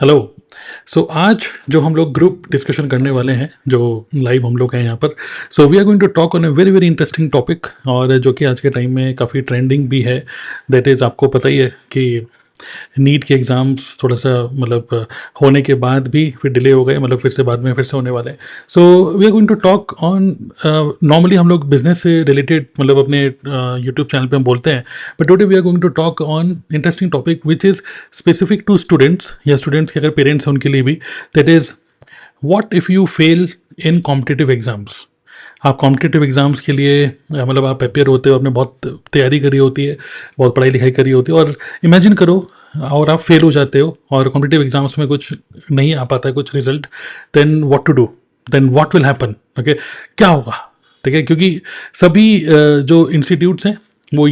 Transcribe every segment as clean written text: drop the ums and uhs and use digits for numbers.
Hello. आज जो हम लोग ग्रुप डिस्कशन करने वाले हैं, जो लाइव हम लोग हैं यहाँ पर, so we are going to talk on a very very interesting topic, और जो कि आज के टाइम में काफ़ी ट्रेंडिंग भी है। दैट इज़, आपको पता ही है कि नीट के एग्ज़ाम्स थोड़ा सा होने के बाद भी फिर डिले हो गए, फिर से बाद में फिर से होने वाले हैं। So we are going to talk on, normally हम लोग बिजनेस से रिलेटेड अपने यूट्यूब चैनल पे हम बोलते हैं, but today we are going to talk on interesting topic which is specific to students, या स्टूडेंट्स के अगर पेरेंट्स हैं उनके लिए भी। That is, what if you fail in competitive exams. आप कॉम्पिटिटिव एग्ज़ाम्स के लिए आप प्रिपेयर होते हो, आपने बहुत तैयारी करी होती है, बहुत पढ़ाई लिखाई करी होती है, और इमेजिन करो और आप फेल हो जाते हो और कॉम्पिटिटिव एग्ज़ाम्स में कुछ नहीं आ पाता है, कुछ result. Then what to do, then what will happen, okay, क्या होगा? ठीक है, क्योंकि सभी जो इंस्टीट्यूट्स हैं वो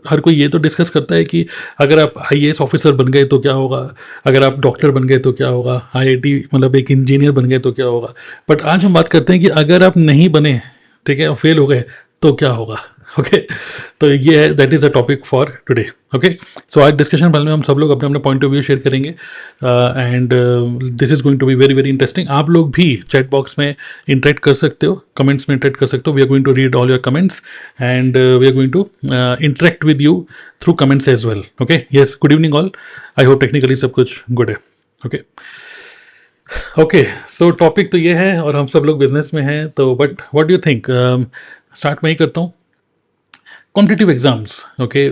हर कोई ये तो डिस्कस करता है कि अगर आप आईएएस ऑफिसर बन गए तो क्या होगा, अगर आप डॉक्टर बन गए तो क्या होगा, आईआईटी एक इंजीनियर बन गए तो क्या होगा। बट आज हम बात करते हैं कि अगर आप नहीं बने, ठीक है, फेल हो गए, तो क्या होगा। ओके, तो ये है, that is a topic for today. Okay, so आज डिस्कशन पहले में हम सब लोग अपने अपने पॉइंट ऑफ व्यू शेयर करेंगे, and this is going to be very very interesting. आप लोग भी चैट बॉक्स में इंटरेक्ट कर सकते हो, कमेंट्स में इंटरेक्ट कर सकते हो। We are going to read all your comments, and we are going to interact with you through comments as well. Okay, yes, good evening all. I hope technically सब कुछ good है। Okay okay, सो topic तो ये है, और हम सब लोग बिजनेस में हैं, तो but what do you think, start मैं ही करता हूँ। कॉम्पिटिटिव एग्जाम्स, ओके,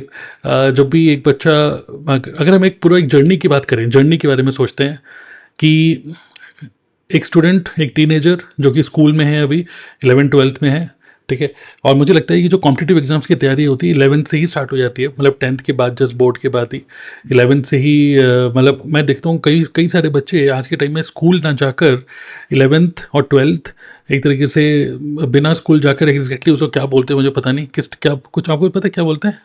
जब भी एक बच्चा, अगर हम एक पूरा एक जर्नी की बात करें, जर्नी के बारे में सोचते हैं कि एक स्टूडेंट, एक टीनेजर जो कि स्कूल में है, अभी 11th-12th में है, ठीक है, और मुझे लगता है कि जो कॉम्पिटिटिव एग्जाम्स की तैयारी होती है 11th से ही स्टार्ट हो जाती है, 10th के बाद, जस्ट बोर्ड के बाद ही 11th से ही, मैं देखता हूँ कई कई सारे बच्चे आज के टाइम में स्कूल ना जाकर 11th और 12th एक तरीके से बिना स्कूल जाकर, एग्जैक्टली उसको क्या बोलते हैं मुझे पता नहीं, किस क्या, कुछ आपको पता है क्या बोलते हैं?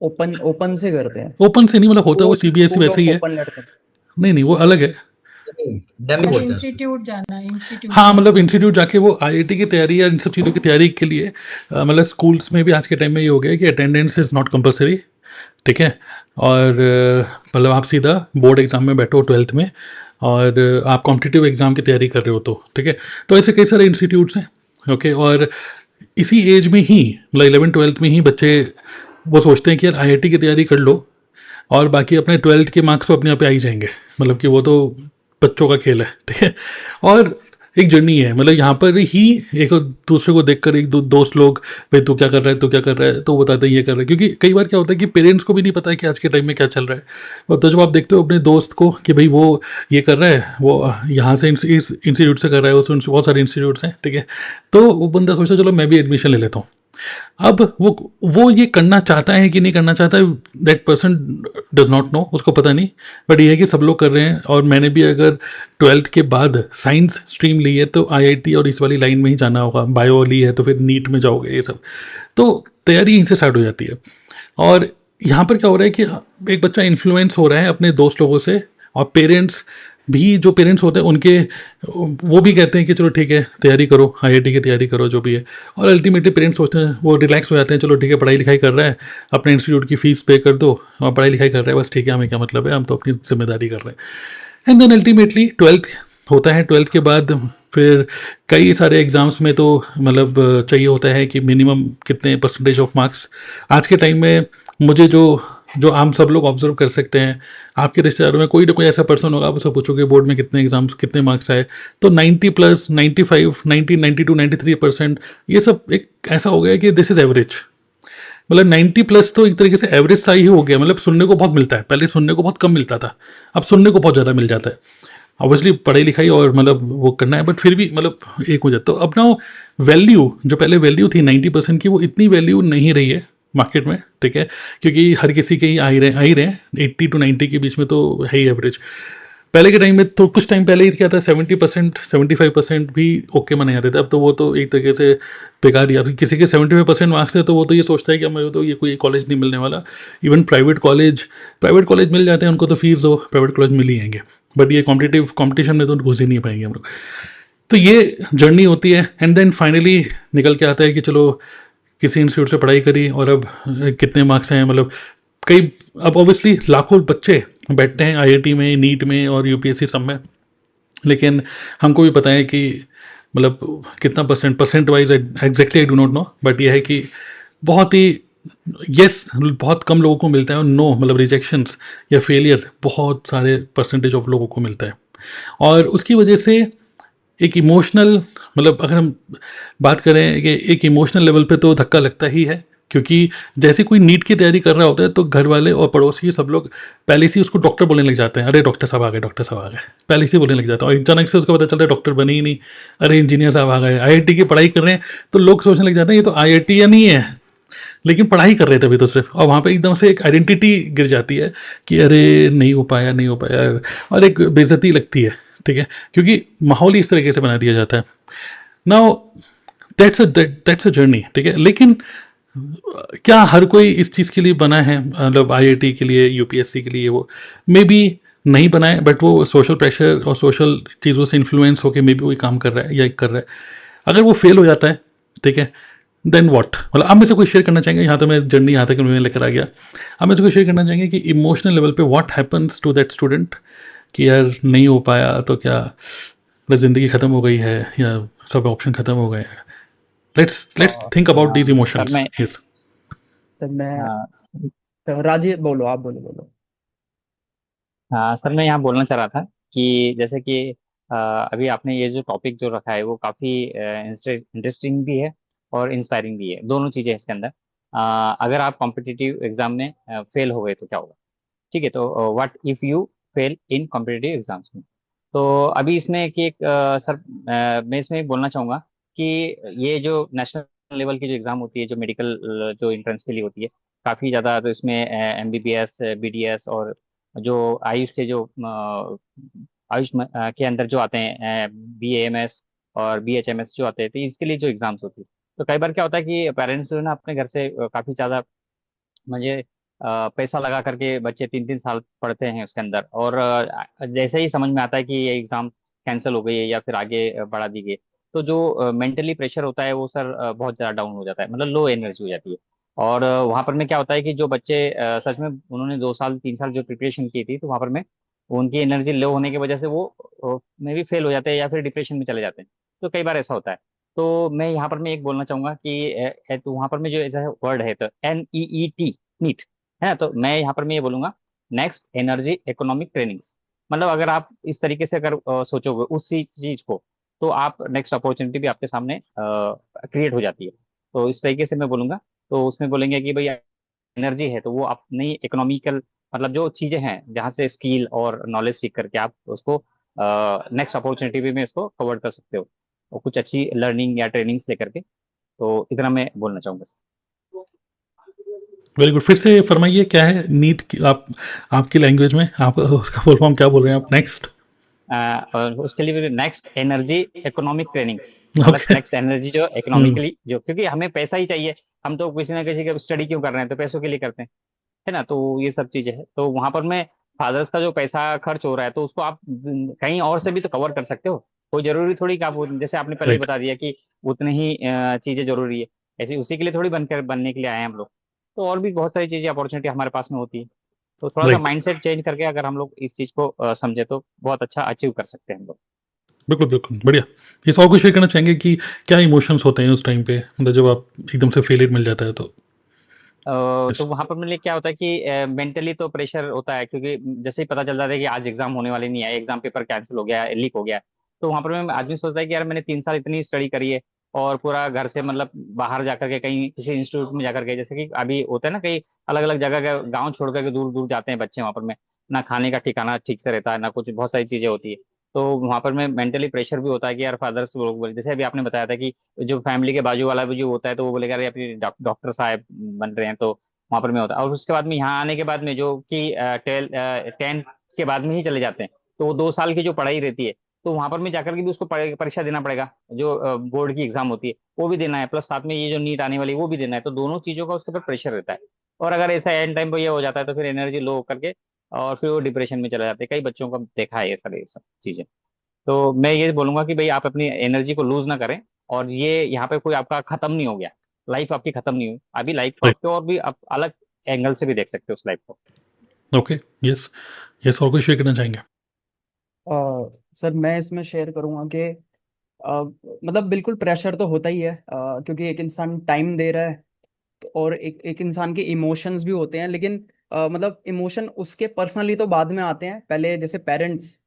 ओपन ओपन से करते हैं। ओपन से नहीं, होता है वो सीबीएसई वैसे ही है। ओपन करते हैं। नहीं, वो अलग है। डेमी बोलते हैं। इंस्टीट्यूट जाना, इंस्टीट्यूट। हाँ, इंस्टीट्यूट जाके वो आईआईटी की तैयारी या इन सब चीज़ों की तैयारी के लिए, स्कूल्स में भी आज के टाइम में ये हो गया है कि अटेंडेंस इज़ नॉट कंपलसरी, ठीक है, और आप सीधा बोर्ड एग्जाम में बैठो 12th में, और आप कॉम्पिटिटिव एग्जाम की तैयारी कर रहे हो, तो ठीक है, तो ऐसे कई सारे इंस्टीट्यूट्स हैं। ओके, और इसी एज में ही 11th-12th में ही बच्चे वो सोचते हैं कि यार आईआईटी की तैयारी कर लो, और बाकी अपने 12th के मार्क्स तो अपने आप पे आ ही जाएंगे, कि वो तो बच्चों का खेल है, ठीक है। और एक जर्नी है, यहाँ पर ही एक दूसरे को देखकर एक दोस्त लोग, भाई तू क्या कर रहा है, तू क्या कर रहा है, तो बताते हैं ये कर रहा है, क्योंकि कई बार क्या होता है कि पेरेंट्स को भी नहीं पता है कि आज के टाइम में क्या चल रहा है। और तो जब आप देखते हो अपने दोस्त को कि भाई वो ये कर रहा है, वो यहाँ से इस इंस्टीट्यूट से कर रहा है, उस बहुत सारे इंस्टीट्यूट्स हैं, ठीक है, तो वो बंदा सोचता है चलो मैं भी एडमिशन ले लेता हूँ। अब वो ये करना चाहता है कि नहीं करना चाहता है, that person does not know, उसको पता नहीं। बट ये है कि सब लोग कर रहे हैं, और मैंने भी अगर 12th के बाद साइंस स्ट्रीम ली है तो आईआईटी और इस वाली लाइन में ही जाना होगा, बायो ली है तो फिर नीट में जाओगे, ये सब तो तैयारी यहीं से स्टार्ट हो जाती है। और यहाँ पर क्या हो रहा है कि एक बच्चा इन्फ्लुएंस हो रहा है अपने दोस्त लोगों से, और पेरेंट्स भी, जो पेरेंट्स होते हैं उनके, वो भी कहते हैं कि चलो ठीक है तैयारी करो, आईआईटी की तैयारी करो, जो भी है। और अल्टीमेटली पेरेंट्स सोचते हैं, वो रिलैक्स हो जाते हैं, चलो ठीक है पढ़ाई लिखाई कर रहा है, अपने इंस्टीट्यूट की फीस पे कर दो, और पढ़ाई लिखाई कर रहा है, बस ठीक है, हमें क्या मतलब है, हम तो अपनी जिम्मेदारी कर रहे हैं। एंड देन अल्टीमेटली 12th होता है, 12th के बाद फिर कई सारे एग्ज़ाम्स में तो चाहिए होता है कि मिनिमम कितने परसेंटेज ऑफ मार्क्स। आज के टाइम में मुझे जो आम सब लोग ऑब्जर्व कर सकते हैं, आपके रिश्तेदारों में कोई ना कोई ऐसा पर्सन होगा, आप उससे पूछोगे बोर्ड में कितने एग्जाम्स, कितने मार्क्स आए, तो 90+, 95, 90, 92, 93%, ये सब एक ऐसा हो गया कि दिस इज़ एवरेज। 90+ तो एक तरीके से एवरेज सा ही हो गया, सुनने को बहुत मिलता है, पहले सुनने को बहुत कम मिलता था, अब सुनने को बहुत ज़्यादा मिल जाता है। ऑब्वियसली पढ़ाई लिखाई और वो करना है, बट फिर भी एक हो जाता। तो अब ना वैल्यू, जो पहले वैल्यू थी 90% की, वो इतनी वैल्यू नहीं रही है मार्केट में, ठीक है, क्योंकि हर किसी के ही आ ही रहे हैं 80 to 90 के बीच में, तो है ही एवरेज। पहले के टाइम में तो कुछ टाइम पहले ही क्या था, 70%, 75% भी ओके माने जाते थे। अब तो वो तो एक तरीके से बेकार ही, अब किसी के 75% मार्क्स है तो वो तो ये सोचता है कि हमें तो ये कोई कॉलेज नहीं मिलने वाला। इवन प्राइवेट कॉलेज मिल जाते हैं उनको, तो फीस दो, प्राइवेट कॉलेज मिल ही जाएंगे, बट ये कॉम्पिटिशन में तो घुस ही नहीं पाएंगे हम लोग। तो ये जर्नी होती है, एंड देन फाइनली निकल के आता है कि चलो किसी इंस्टीट्यूट से पढ़ाई करी, और अब कितने मार्क्स हैं, कई, अब ऑब्वियसली लाखों बच्चे बैठते हैं आईआईटी में, नीट में और यूपीएससी सब में, लेकिन हमको भी पता है कि मतलब कितना percent wise exactly I do not know, but यह है कि बहुत ही यस बहुत कम लोगों को मिलता है, और नो मतलब रिजेक्शंस या फेलियर बहुत सारे परसेंटेज ऑफ लोगों को मिलता है। और उसकी वजह से एक इमोशनल, मतलब अगर हम बात करें कि एक इमोशनल लेवल पे तो धक्का लगता ही है, क्योंकि जैसे कोई नीट की तैयारी कर रहा होता है तो घर वाले और पड़ोसी सब लोग पहले से ही उसको डॉक्टर बोलने लग जाते हैं, अरे डॉक्टर साहब आ गए, डॉक्टर साहब आ गए, पहले से ही बोलने लग जाता है। और अचानक से उसको पता चलता है डॉक्टर बने ही नहीं, अरे इंजीनियर साहब आ गए, आईआईटी की पढ़ाई कर रहे हैं, तो लोग सोचने लग जाते हैं ये तो आईआईटी या नहीं है, लेकिन पढ़ाई कर रहे थे अभी तो सिर्फ, और वहाँ पे एकदम से एक आइडेंटिटी गिर जाती है कि अरे नहीं हो पाया, नहीं हो पाया, और एक बेइज्जती लगती है, ठीक है, क्योंकि माहौल ही इस तरीके से बना दिया जाता है। नाउ दैट्स अ जर्नी, ठीक है, लेकिन क्या हर कोई इस चीज़ के लिए बना है, मतलब आईआईटी के लिए, यूपीएससी के लिए, वो मे बी नहीं बना है, बट वो सोशल प्रेशर और सोशल चीज़ों से इन्फ्लुएंस होकर मे बी वही काम कर रहा है या कर रहा है। अगर वो फेल हो जाता है, ठीक है, देन व्हाट, मतलब आप में से कोई शेयर करना चाहेंगे, यहाँ तो मैं जर्नी यहाँ तक मैं लेकर आ गया, आप में से कोई शेयर करना चाहेंगे कि इमोशनल लेवल पे what happens to that student, कि यार नहीं हो पाया तो क्या मतलब ज़िंदगी ख़त्म हो गई है या सब ऑप्शन ख़त्म हो गए हैं? Let's think about these sir emotions. मैं यस। सर मैं हाँ तो राजीव बोलो, आप बोलो बोलो। हाँ सर, मैं यहाँ बोलना चाह रहा था कि जैसे कि अभी आपने ये जो टॉपिक जो रखा है वो काफ़ी इंटरेस्टिंग भी है और इंस्पायरिंग भी है, दोनों चीज़ें हैं इसके अंदर। अगर आप कॉम्पिटिटिव एग्जाम में फेल हो गए तो क्या होगा, ठीक है, तो what if you fail in competitive exams में। तो अभी इसमें कि एक सर, मैं इसमें बोलना चाहूँगा कि ये जो नेशनल लेवल की जो एग्ज़ाम होती है, जो मेडिकल जो एंट्रेंस के लिए होती है, काफ़ी ज़्यादा, तो इसमें एमबीबीएस, बीडीएस और जो आयुष के जो आयुष के अंदर जो आते हैं बीएएमएस और बीएचएमएस जो आते हैं, तो इसके लिए जो एग्ज़ाम्स होती है, तो कई बार क्या होता है कि पेरेंट्स जो है ना अपने घर से काफ़ी ज़्यादा मुझे पैसा लगा करके बच्चे 3 3 साल पढ़ते हैं उसके अंदर, और जैसे ही समझ में आता है कि ये एग्ज़ाम कैंसिल हो गई है या फिर आगे बढ़ा दी गई, तो जो मेंटली प्रेशर होता है वो सर बहुत ज़्यादा डाउन हो जाता है, मतलब लो एनर्जी हो जाती है। और वहाँ पर में क्या होता है कि जो बच्चे सच में उन्होंने 2 साल 3 साल जो प्रिपरेशन की थी, तो वहाँ पर में उनकी एनर्जी लो होने की वजह से वो मे भी फेल हो जाते हैं या फिर डिप्रेशन में चले जाते हैं। तो कई बार ऐसा होता है। तो मैं यहाँ पर मैं एक बोलना चाहूंगा कि तो वहाँ पर में जो ऐसा वर्ड है, तो NEET, नीट, है ना, तो मैं यहाँ पर मैं ये बोलूंगा, नेक्स्ट एनर्जी इकोनॉमिक ट्रेनिंग्स। मतलब अगर आप इस तरीके से अगर सोचोगे उस चीज को, तो आप नेक्स्ट अपॉर्चुनिटी भी आपके सामने क्रिएट हो जाती है। तो इस तरीके से मैं बोलूंगा, तो उसमें बोलेंगे कि भाई एनर्जी है तो वो अपनी इकोनॉमिकल, मतलब जो चीजें हैं जहाँ से स्किल और नॉलेज सीख करके आप उसको नेक्स्ट अपॉर्चुनिटी भी में इसको कवर कर सकते हो, और कुछ अच्छी लर्निंग या ट्रेनिंग्स लेकर के। तो इतना मैं बोलना चाहूंगा सर। वेरी गुड, फिर से फरमाइए क्या है नीट की, आप आपकी लैंग्वेज में आप उसका फुल फॉर्म क्या बोल रहे हैं आप? नेक्स्ट। और उसके लिए भी नेक्स्ट एनर्जी इकोनॉमिक ट्रेनिंग्स, मतलब ओके। नेक्स्ट एनर्जी जो इकोनॉमिकली, जो क्योंकि हमें पैसा ही चाहिए, हम तो किसी ना किसी का स्टडी क्यों कर रहे हैं, तो पैसों के लिए करते हैं, है ना। तो ये सब चीजें हैं, तो वहां पर में फादर्स का जो पैसा खर्च हो रहा है, तो उसको आप कहीं और से भी तो कवर कर सकते हो। कोई जरूरी थोड़ी कि आप जैसे आपने पहले ही राइट। बता दिया कि उतनी ही चीजें जरूरी है, ऐसे उसी के लिए थोड़ी बनने के लिए आए हैं हम लोग। तो और भी बहुत सारी चीजें अपॉर्चुनिटी हमारे पास में होती है। तो थोड़ा सा राइट। माइंडसेट चेंज करके अगर हम लोग इस चीज को समझे, तो बहुत अच्छा अचीव कर सकते हैं हम लोग। बिल्कुल बिल्कुल बढ़िया। इस और कुछ शेयर करना चाहेंगे कि क्या इमोशंस होते हैं उस टाइम पे, मतलब जब आप एकदम से फेलियर मिल जाता है तो? तो वहां पर मेरे लिए क्या होता है कि मेंटली तो प्रेशर होता है, क्योंकि जैसे ही पता चल जाता है कि आज एग्जाम होने वाले नहीं है, एग्जाम पेपर कैंसिल हो गया है, लीक हो गया है, तो वहां पर मैं आदमी सोचता है कि यार मैंने 3 साल इतनी स्टडी करी है, और पूरा घर से मतलब बाहर जाकर के कहीं किसी इंस्टीट्यूट में जाकर के, जैसे कि अभी होता है ना, कई अलग अलग जगह के गाँव छोड़ करके दूर दूर जाते हैं बच्चे, वहां पर में ना खाने का ठिकाना ठीक से रहता है, ना कुछ, बहुत सारी चीजें होती है। तो वहां पर में मेंटली प्रेशर भी होता है कि यार फादर्स लोग जैसे अभी आपने बताया था कि जो फैमिली के बाजू वाला भी जो होता है, तो वो बोलेगा अरे अपनी डॉक्टर साहब बन रहे हैं, तो वहां पर में होता है। और उसके बाद में यहाँ आने के बाद में जो कि 10th के बाद में ही चले जाते हैं, तो वो 2 साल की जो पढ़ाई रहती है, तो वहां पर में जाकर के भी उसको परीक्षा देना पड़ेगा, जो बोर्ड की एग्जाम होती है वो भी देना है, प्लस साथ में ये जो नीट आने वाली है वो भी देना है, तो दोनों चीजों का उसके ऊपर प्रेशर रहता है। और अगर ऐसा एंड टाइम पर ये हो जाता है, तो फिर एनर्जी लो करके और फिर वो डिप्रेशन में चले जाते हैं, कई बच्चों का देखा है ये सब चीजें। तो मैं ये बोलूंगा कि भाई आप अपनी एनर्जी को लूज ना करें, और ये यहाँ पे कोई आपका खत्म नहीं हो गया, लाइफ आपकी खत्म नहीं हुई, अभी लाइफ को राइट। आपके और भी आप अलग एंगल से भी देख सकते हो उस लाइफ को। ओके, यस, यस, और कोई शेयर करना चाहेंगे? सर मैं इसमें शेयर करूंगा कि मतलब बिल्कुल प्रेशर तो होता ही है, क्योंकि एक इंसान टाइम दे रहा है, और एक इंसान के इमोशंस भी होते हैं, लेकिन मतलब इमोशन उसके पर्सनली तो बाद में आते हैं, पहले जैसे पेरेंट्स,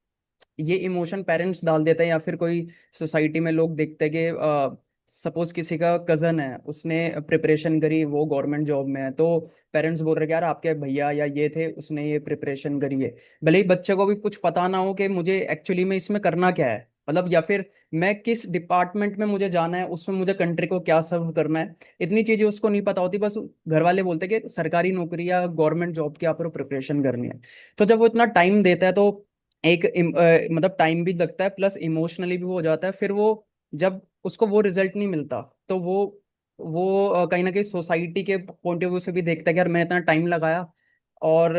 ये इमोशन पेरेंट्स डाल देते हैं, या फिर कोई सोसाइटी में लोग देखते हैं कि सपोज किसी का कजन है, उसने प्रिपरेशन करी, वो गवर्नमेंट जॉब में है, तो पेरेंट्स बोल रहे कि यार आपके भैया या ये थे, उसने ये प्रिपरेशन करी है। भले ही बच्चे को भी कुछ पता ना हो कि मुझे एक्चुअली में इसमें करना क्या है, मतलब या फिर मैं किस डिपार्टमेंट में मुझे जाना है, उसमें मुझे कंट्री को क्या सर्व करना है, इतनी चीजें उसको नहीं पता होती, बस घर वाले बोलते हैं कि सरकारी नौकरी या गवर्नमेंट जॉब की आपको प्रिपरेशन करनी है। तो जब वो इतना टाइम देता है, तो मतलब टाइम भी लगता है, प्लस इमोशनली भी वो हो जाता है, फिर वो जब उसको वो रिजल्ट नहीं मिलता, तो वो कहीं ना कहीं सोसाइटी के पॉइंट ऑफ व्यू से भी देखता है कि यार मैं इतना टाइम लगाया, और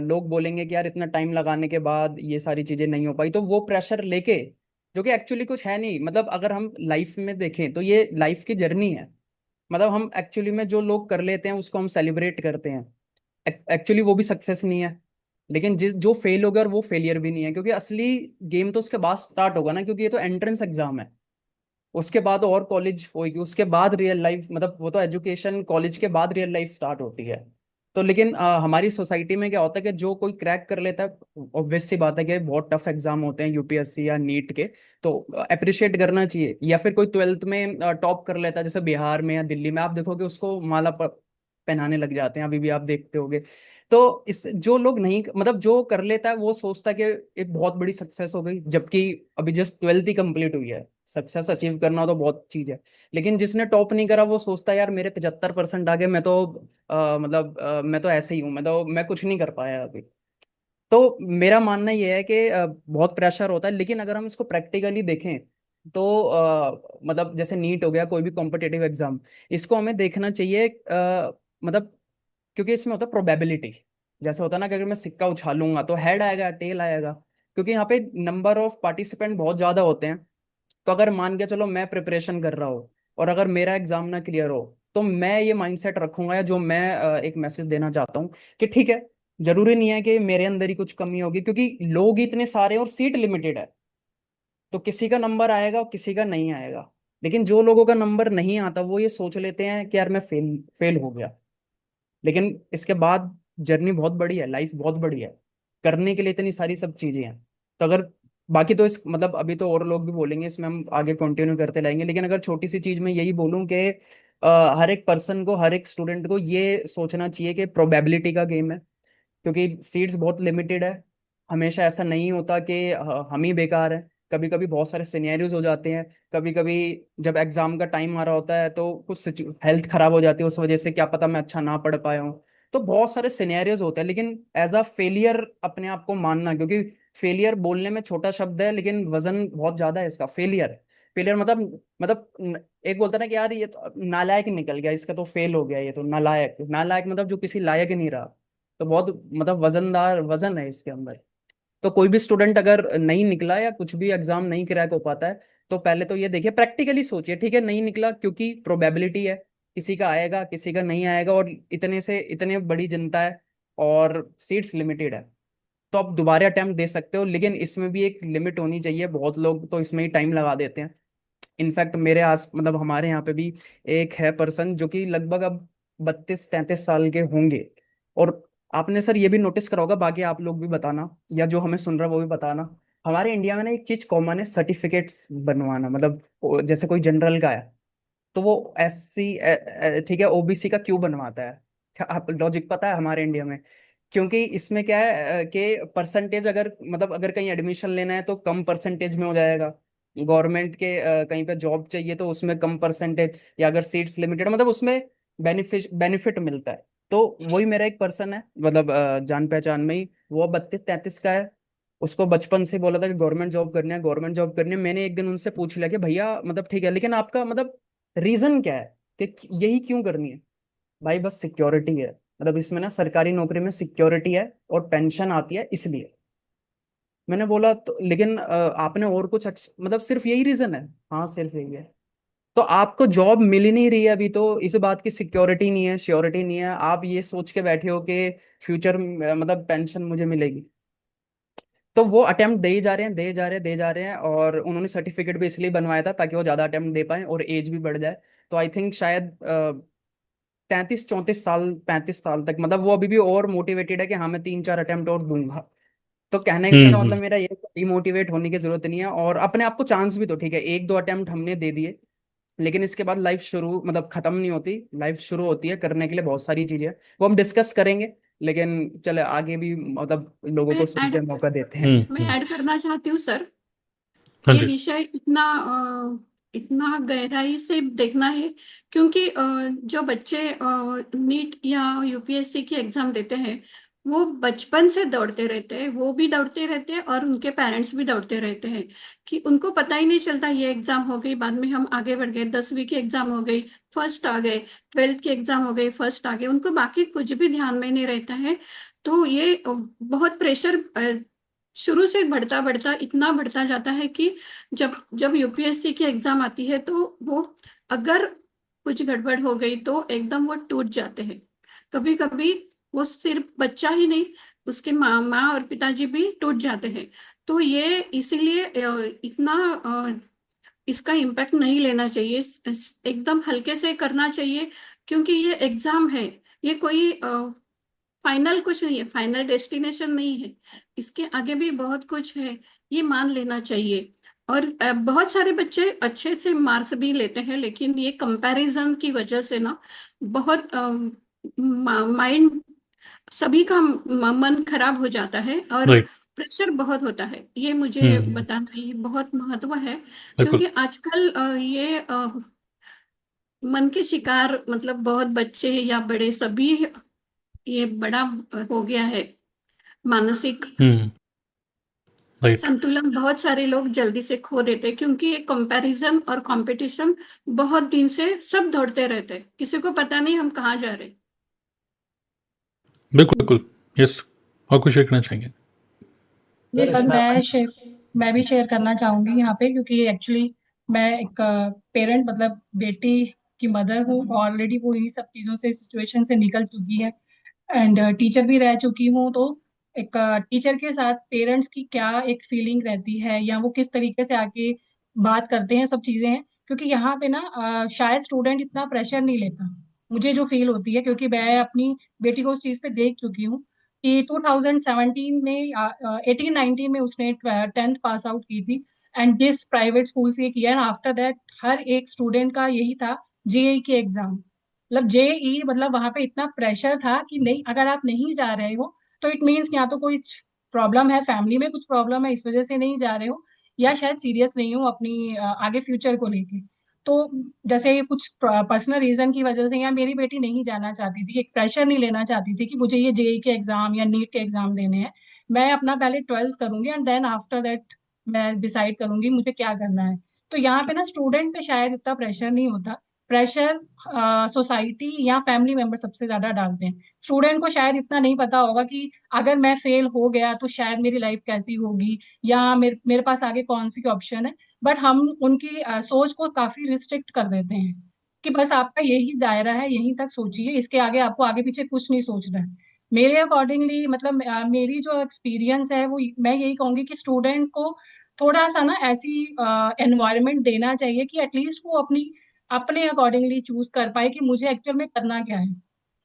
लोग बोलेंगे कि यार इतना टाइम लगाने के बाद ये सारी चीजें नहीं हो पाई, तो वो प्रेशर लेके, जो कि एक्चुअली कुछ है नहीं, मतलब अगर हम लाइफ में देखें तो ये लाइफ की जर्नी है, मतलब हम एक्चुअली में जो लोग कर लेते हैं उसको हम सेलिब्रेट करते हैं, एक्चुअली वो भी सक्सेस नहीं है, लेकिन जिस जो फेल हो गया और वो फेलियर भी नहीं है, क्योंकि असली गेम तो उसके बाद स्टार्ट होगा ना, क्योंकि ये तो एंट्रेंस एग्जाम है, उसके बाद और कॉलेज होगी, उसके बाद रियल लाइफ, मतलब वो तो एजुकेशन कॉलेज के बाद रियल लाइफ स्टार्ट होती है। तो लेकिन हमारी सोसाइटी में क्या होता है कि जो कोई क्रैक कर लेता है, ऑब्वियस सी बात है कि बहुत टफ एग्जाम होते हैं यूपीएससी या नीट के, तो अप्रिशिएट करना चाहिए, या फिर कोई ट्वेल्थ में टॉप कर लेता है, जैसे बिहार में या दिल्ली में, आप देखोगे उसको माला पहनाने लग जाते हैं, अभी भी आप देखते होगे। तो इस जो लोग नहीं, मतलब जो कर लेता है वो सोचता है कि एक बहुत बड़ी सक्सेस हो गई, जबकि अभी जस्ट ट्वेल्थ ही कंप्लीट हुई है, सक्सेस अचीव करना तो बहुत चीज है। लेकिन जिसने टॉप नहीं करा वो सोचता है यार मेरे 75% आ गए, मैं तो मतलब मैं तो ऐसे ही हूँ, मैं कुछ नहीं कर पाया अभी। तो मेरा मानना ये है कि बहुत प्रेशर होता है, लेकिन अगर हम इसको प्रैक्टिकली देखें, तो मतलब जैसे नीट हो गया, कोई भी कॉम्पिटेटिव एग्जाम, इसको हमें देखना चाहिए, मतलब क्योंकि इसमें होता है प्रोबेबिलिटी, जैसे होता है ना कि अगर मैं सिक्का उछालूंगा तो हेड आएगा टेल आएगा, क्योंकि यहाँ पे नंबर ऑफ पार्टिसिपेंट बहुत ज्यादा होते हैं। तो अगर मान के चलो मैं प्रिपरेशन कर रहा हूँ, और अगर मेरा एग्जाम ना क्लियर हो, तो मैं ये माइंडसेट रखूंगा, या जो मैं एक मैसेज देना चाहता हूँ कि ठीक है, जरूरी नहीं है कि मेरे अंदर ही कुछ कमी होगी, क्योंकि लोग ही इतने सारे हैं और सीट लिमिटेड है, तो किसी का नंबर आएगा और किसी का नहीं आएगा। लेकिन जो लोगों का नंबर नहीं आता वो ये सोच लेते हैं कि यार मैं फेल फेल हो गया, लेकिन इसके बाद जर्नी बहुत बड़ी है, लाइफ बहुत बड़ी है, करने के लिए इतनी सारी सब चीजें हैं। तो अगर बाकी तो इस मतलब अभी तो और लोग भी बोलेंगे, इसमें हम आगे कंटिन्यू करते रहेंगे, लेकिन अगर छोटी सी चीज में यही बोलूं कि हर एक पर्सन को, हर एक स्टूडेंट को ये सोचना चाहिए कि प्रोबेबिलिटी का गेम है, क्योंकि सीट्स बहुत लिमिटेड है, हमेशा ऐसा नहीं होता कि हम ही बेकार हैं, कभी कभी बहुत सारे सिनेरियोज हो जाते हैं, कभी कभी जब एग्जाम का टाइम आ रहा होता है तो कुछ हेल्थ खराब हो जाती है, उस वजह से क्या पता मैं अच्छा ना पढ़ पाया हूँ, तो बहुत सारे सिनेरियोज होते हैं, लेकिन एज अ फेलियर अपने आप को मानना, क्योंकि फेलियर बोलने में छोटा शब्द है लेकिन वजन बहुत ज्यादा है इसका, फेलियर, फेलियर एक बोलता है ना कि यार ये तो नालायक निकल गया, इसका तो फेल हो गया, ये तो नालायक, नालायक मतलब जो किसी लायक ही नहीं रहा, तो बहुत मतलब वजनदार वजन है इसके अंदर। तो कोई भी स्टूडेंट अगर नहीं निकला या कुछ भी एग्जाम नहीं क्रैक हो पाता है, तो पहले तो ये देखिए, प्रैक्टिकली सोचिए, ठीक है नहीं निकला क्योंकि प्रोबेबिलिटी है, किसी का आएगा किसी का नहीं आएगा, और इतने से इतने बड़ी जनता है, और सीट्स लिमिटेड है, तो आप दोबारा अटेम्प्ट दे सकते हो, लेकिन इसमें भी एक लिमिट होनी चाहिए, बहुत लोग तो इसमें ही टाइम लगा देते हैं। इनफैक्ट मेरे आस मतलब हमारे यहाँ पे भी एक है पर्सन जो कि लगभग अब 32-33 साल के होंगे, और आपने सर ये भी नोटिस करा होगा, बाकी आप लोग भी बताना, या जो हमें सुन रहा है वो भी बताना, हमारे इंडिया में ना एक चीज कॉमन है, सर्टिफिकेट्स बनवाना, मतलब जैसे कोई जनरल का है, तो वो एससी, ठीक है, ओबीसी का क्यों बनवाता है, क्या आप लॉजिक पता है हमारे इंडिया में? क्योंकि इसमें क्या है कि परसेंटेज, अगर मतलब अगर कहीं एडमिशन लेना है तो कम परसेंटेज में हो जाएगा, गवर्नमेंट के कहीं पे जॉब चाहिए तो उसमें कम परसेंटेज, या अगर सीट्स लिमिटेड, मतलब उसमें बेनिफिट मिलता है। तो वही मेरा एक पर्सन है, मतलब जान पहचान में ही, वो 32-33 का है, उसको बचपन से बोला था कि गवर्नमेंट जॉब करनी है, गवर्नमेंट जॉब करनी है, मैंने एक दिन उनसे पूछ लिया कि भैया मतलब ठीक है, लेकिन आपका मतलब रीजन क्या है कि यही क्यों करनी है? भाई बस सिक्योरिटी है, मतलब इसमें ना सरकारी नौकरी में सिक्योरिटी है और पेंशन आती है इसलिए। मैंने बोला तो लेकिन आपने और कुछ मतलब सिर्फ यही रीजन है? हाँ सिर्फ यही है। तो आपको जॉब मिल ही नहीं रही है अभी, तो इस बात की सिक्योरिटी नहीं है, श्योरिटी नहीं है, आप ये सोच के बैठे हो कि फ्यूचर मतलब पेंशन मुझे मिलेगी। तो वो अटेम्प्ट दे ही जा रहे हैं, दे जा रहे हैं, दे जा रहे हैं, और उन्होंने सर्टिफिकेट भी इसलिए बनवाया था ताकि वो ज्यादा अटेम्प्ट दे पाए और एज भी बढ़ जाए। तो आई थिंक शायद 33-34 साल, 35 साल तक मतलब वो अभी भी और मोटिवेटेड है कि हाँ मैं 3-4 अटेम्प्ट और दूंगा। तो कहने का मतलब हम्म। मेरा ये, डिमोटिवेट होने की जरूरत नहीं है, और अपने आप को चांस भी, तो ठीक है 1-2 अटेम्प्ट हमने दे दिए, लेकिन इसके बाद लाइफ शुरू मतलब खत्म नहीं होती, लाइफ शुरू होती है, करने के लिए बहुत सारी चीजें हैं, वो हम डिस्कस करेंगे। लेकिन चले आगे भी मतलब लोगों मैं को ऐड सोचने का मौका देते हैं। मैं ऐड करना चाहती हूँ सर। हाँ ये जी। विषय इतना गहराई से देखना है, क्योंकि जो बच्चे नीट या यूपीएससी की एग्जाम देते हैं, वो बचपन से दौड़ते रहते हैं, वो भी दौड़ते रहते हैं और उनके पेरेंट्स भी दौड़ते रहते हैं, कि उनको पता ही नहीं चलता ये एग्जाम हो गई, बाद में हम आगे बढ़ गए, 10वीं की एग्जाम हो गई, फर्स्ट आ गए, 12th की एग्जाम हो गई, फर्स्ट आ गए, उनको बाकी कुछ भी ध्यान में नहीं रहता है। तो ये बहुत प्रेशर शुरू से बढ़ता बढ़ता इतना बढ़ता जाता है कि जब जब यूपीएससी की एग्जाम आती है तो वो, अगर कुछ गड़बड़ हो गई तो एकदम वो टूट जाते हैं। कभी कभी वो सिर्फ बच्चा ही नहीं, उसके माँ माँ और पिताजी भी टूट जाते हैं। तो ये इसीलिए इतना इसका इम्पैक्ट नहीं लेना चाहिए, एकदम हल्के से करना चाहिए, क्योंकि ये एग्जाम है, ये कोई फाइनल कुछ नहीं है, फाइनल डेस्टिनेशन नहीं है, इसके आगे भी बहुत कुछ है, ये मान लेना चाहिए। और बहुत सारे बच्चे अच्छे से मार्क्स भी लेते हैं, लेकिन ये कंपैरिजन की वजह से ना बहुत माइंड, सभी का मन खराब हो जाता है और राइट। प्रेशर बहुत होता है। ये मुझे हम्म। बताना ये बहुत महत्व है, बिल्कुल। क्योंकि आजकल ये मन के शिकार मतलब बहुत बच्चे या बड़े सभी, ये बड़ा हो गया है मानसिक हम्म। राइट। संतुलन, बहुत सारे लोग जल्दी से खो देते हैं, क्योंकि ये कंपैरिजन और कंपटीशन बहुत दिन से सब दौड़ते रहते हैं, किसी को पता नहीं हम कहाँ जा रहे हैं। बिल्कुल बिल्कुल। यस। और कुछ शेयर करना चाहेंगे? जी सर सर, इसमें मैं भी शेयर करना चाहूंगी यहाँ पे, क्योंकि एक्चुअली मैं एक पेरेंट मतलब बेटी की मदर हूँ, ऑलरेडी वो इन्हीं सब चीज़ों से सिचुएशन से निकल चुकी है, एंड टीचर भी रह चुकी हूँ। तो एक टीचर के साथ पेरेंट्स की क्या एक फीलिंग रहती है, या वो किस तरीके से आके बात करते हैं, सब चीज़ें हैं। क्योंकि यहाँ पे ना शायद स्टूडेंट इतना प्रेशर नहीं लेता, मुझे जो फील होती है, क्योंकि मैं अपनी बेटी को उस चीज़ पे देख चुकी हूँ कि 2017 में 18-19 में उसने 10th पास आउट की थी, एंड जिस प्राइवेट स्कूल से किया है, आफ्टर दैट हर एक स्टूडेंट का यही था, जेईई की एग्जाम। मतलब जेईई मतलब वहां पे इतना प्रेशर था कि नहीं, अगर आप नहीं जा रहे हो तो इट मीन्स या तो कोई प्रॉब्लम है, फैमिली में कुछ प्रॉब्लम है, इस वजह से नहीं जा रहे हो, या शायद सीरियस नहीं हो अपनी आगे फ्यूचर को लेके। तो जैसे कुछ पर्सनल रीजन की वजह से, या मेरी बेटी नहीं जाना चाहती थी, एक प्रेशर नहीं लेना चाहती थी कि मुझे ये जेई के एग्जाम या नीट के एग्जाम देने हैं, मैं अपना पहले 12th करूंगी एंड देन आफ्टर दैट मैं डिसाइड करूंगी मुझे क्या करना है। तो यहाँ पे ना स्टूडेंट पे शायद इतना प्रेशर नहीं होता, प्रेशर सोसाइटी या फैमिली मेंबर सबसे ज्यादा डालते हैं। स्टूडेंट को शायद इतना नहीं पता होगा कि अगर मैं फेल हो गया तो शायद मेरी लाइफ कैसी होगी, या मेरे पास आगे कौन सी ऑप्शन है। बट हम उनकी सोच को काफी रिस्ट्रिक्ट कर देते हैं कि बस आपका यही दायरा है, यहीं तक सोचिए, इसके आगे आपको आगे पीछे कुछ नहीं सोचना है। मेरे अकॉर्डिंगली मतलब मेरी जो एक्सपीरियंस है वो मैं यही कहूंगी कि स्टूडेंट को थोड़ा सा ना ऐसी एनवायरनमेंट देना चाहिए कि एटलीस्ट वो अपने अकॉर्डिंगली चूज कर पाए कि मुझे एक्चुअल में करना क्या है।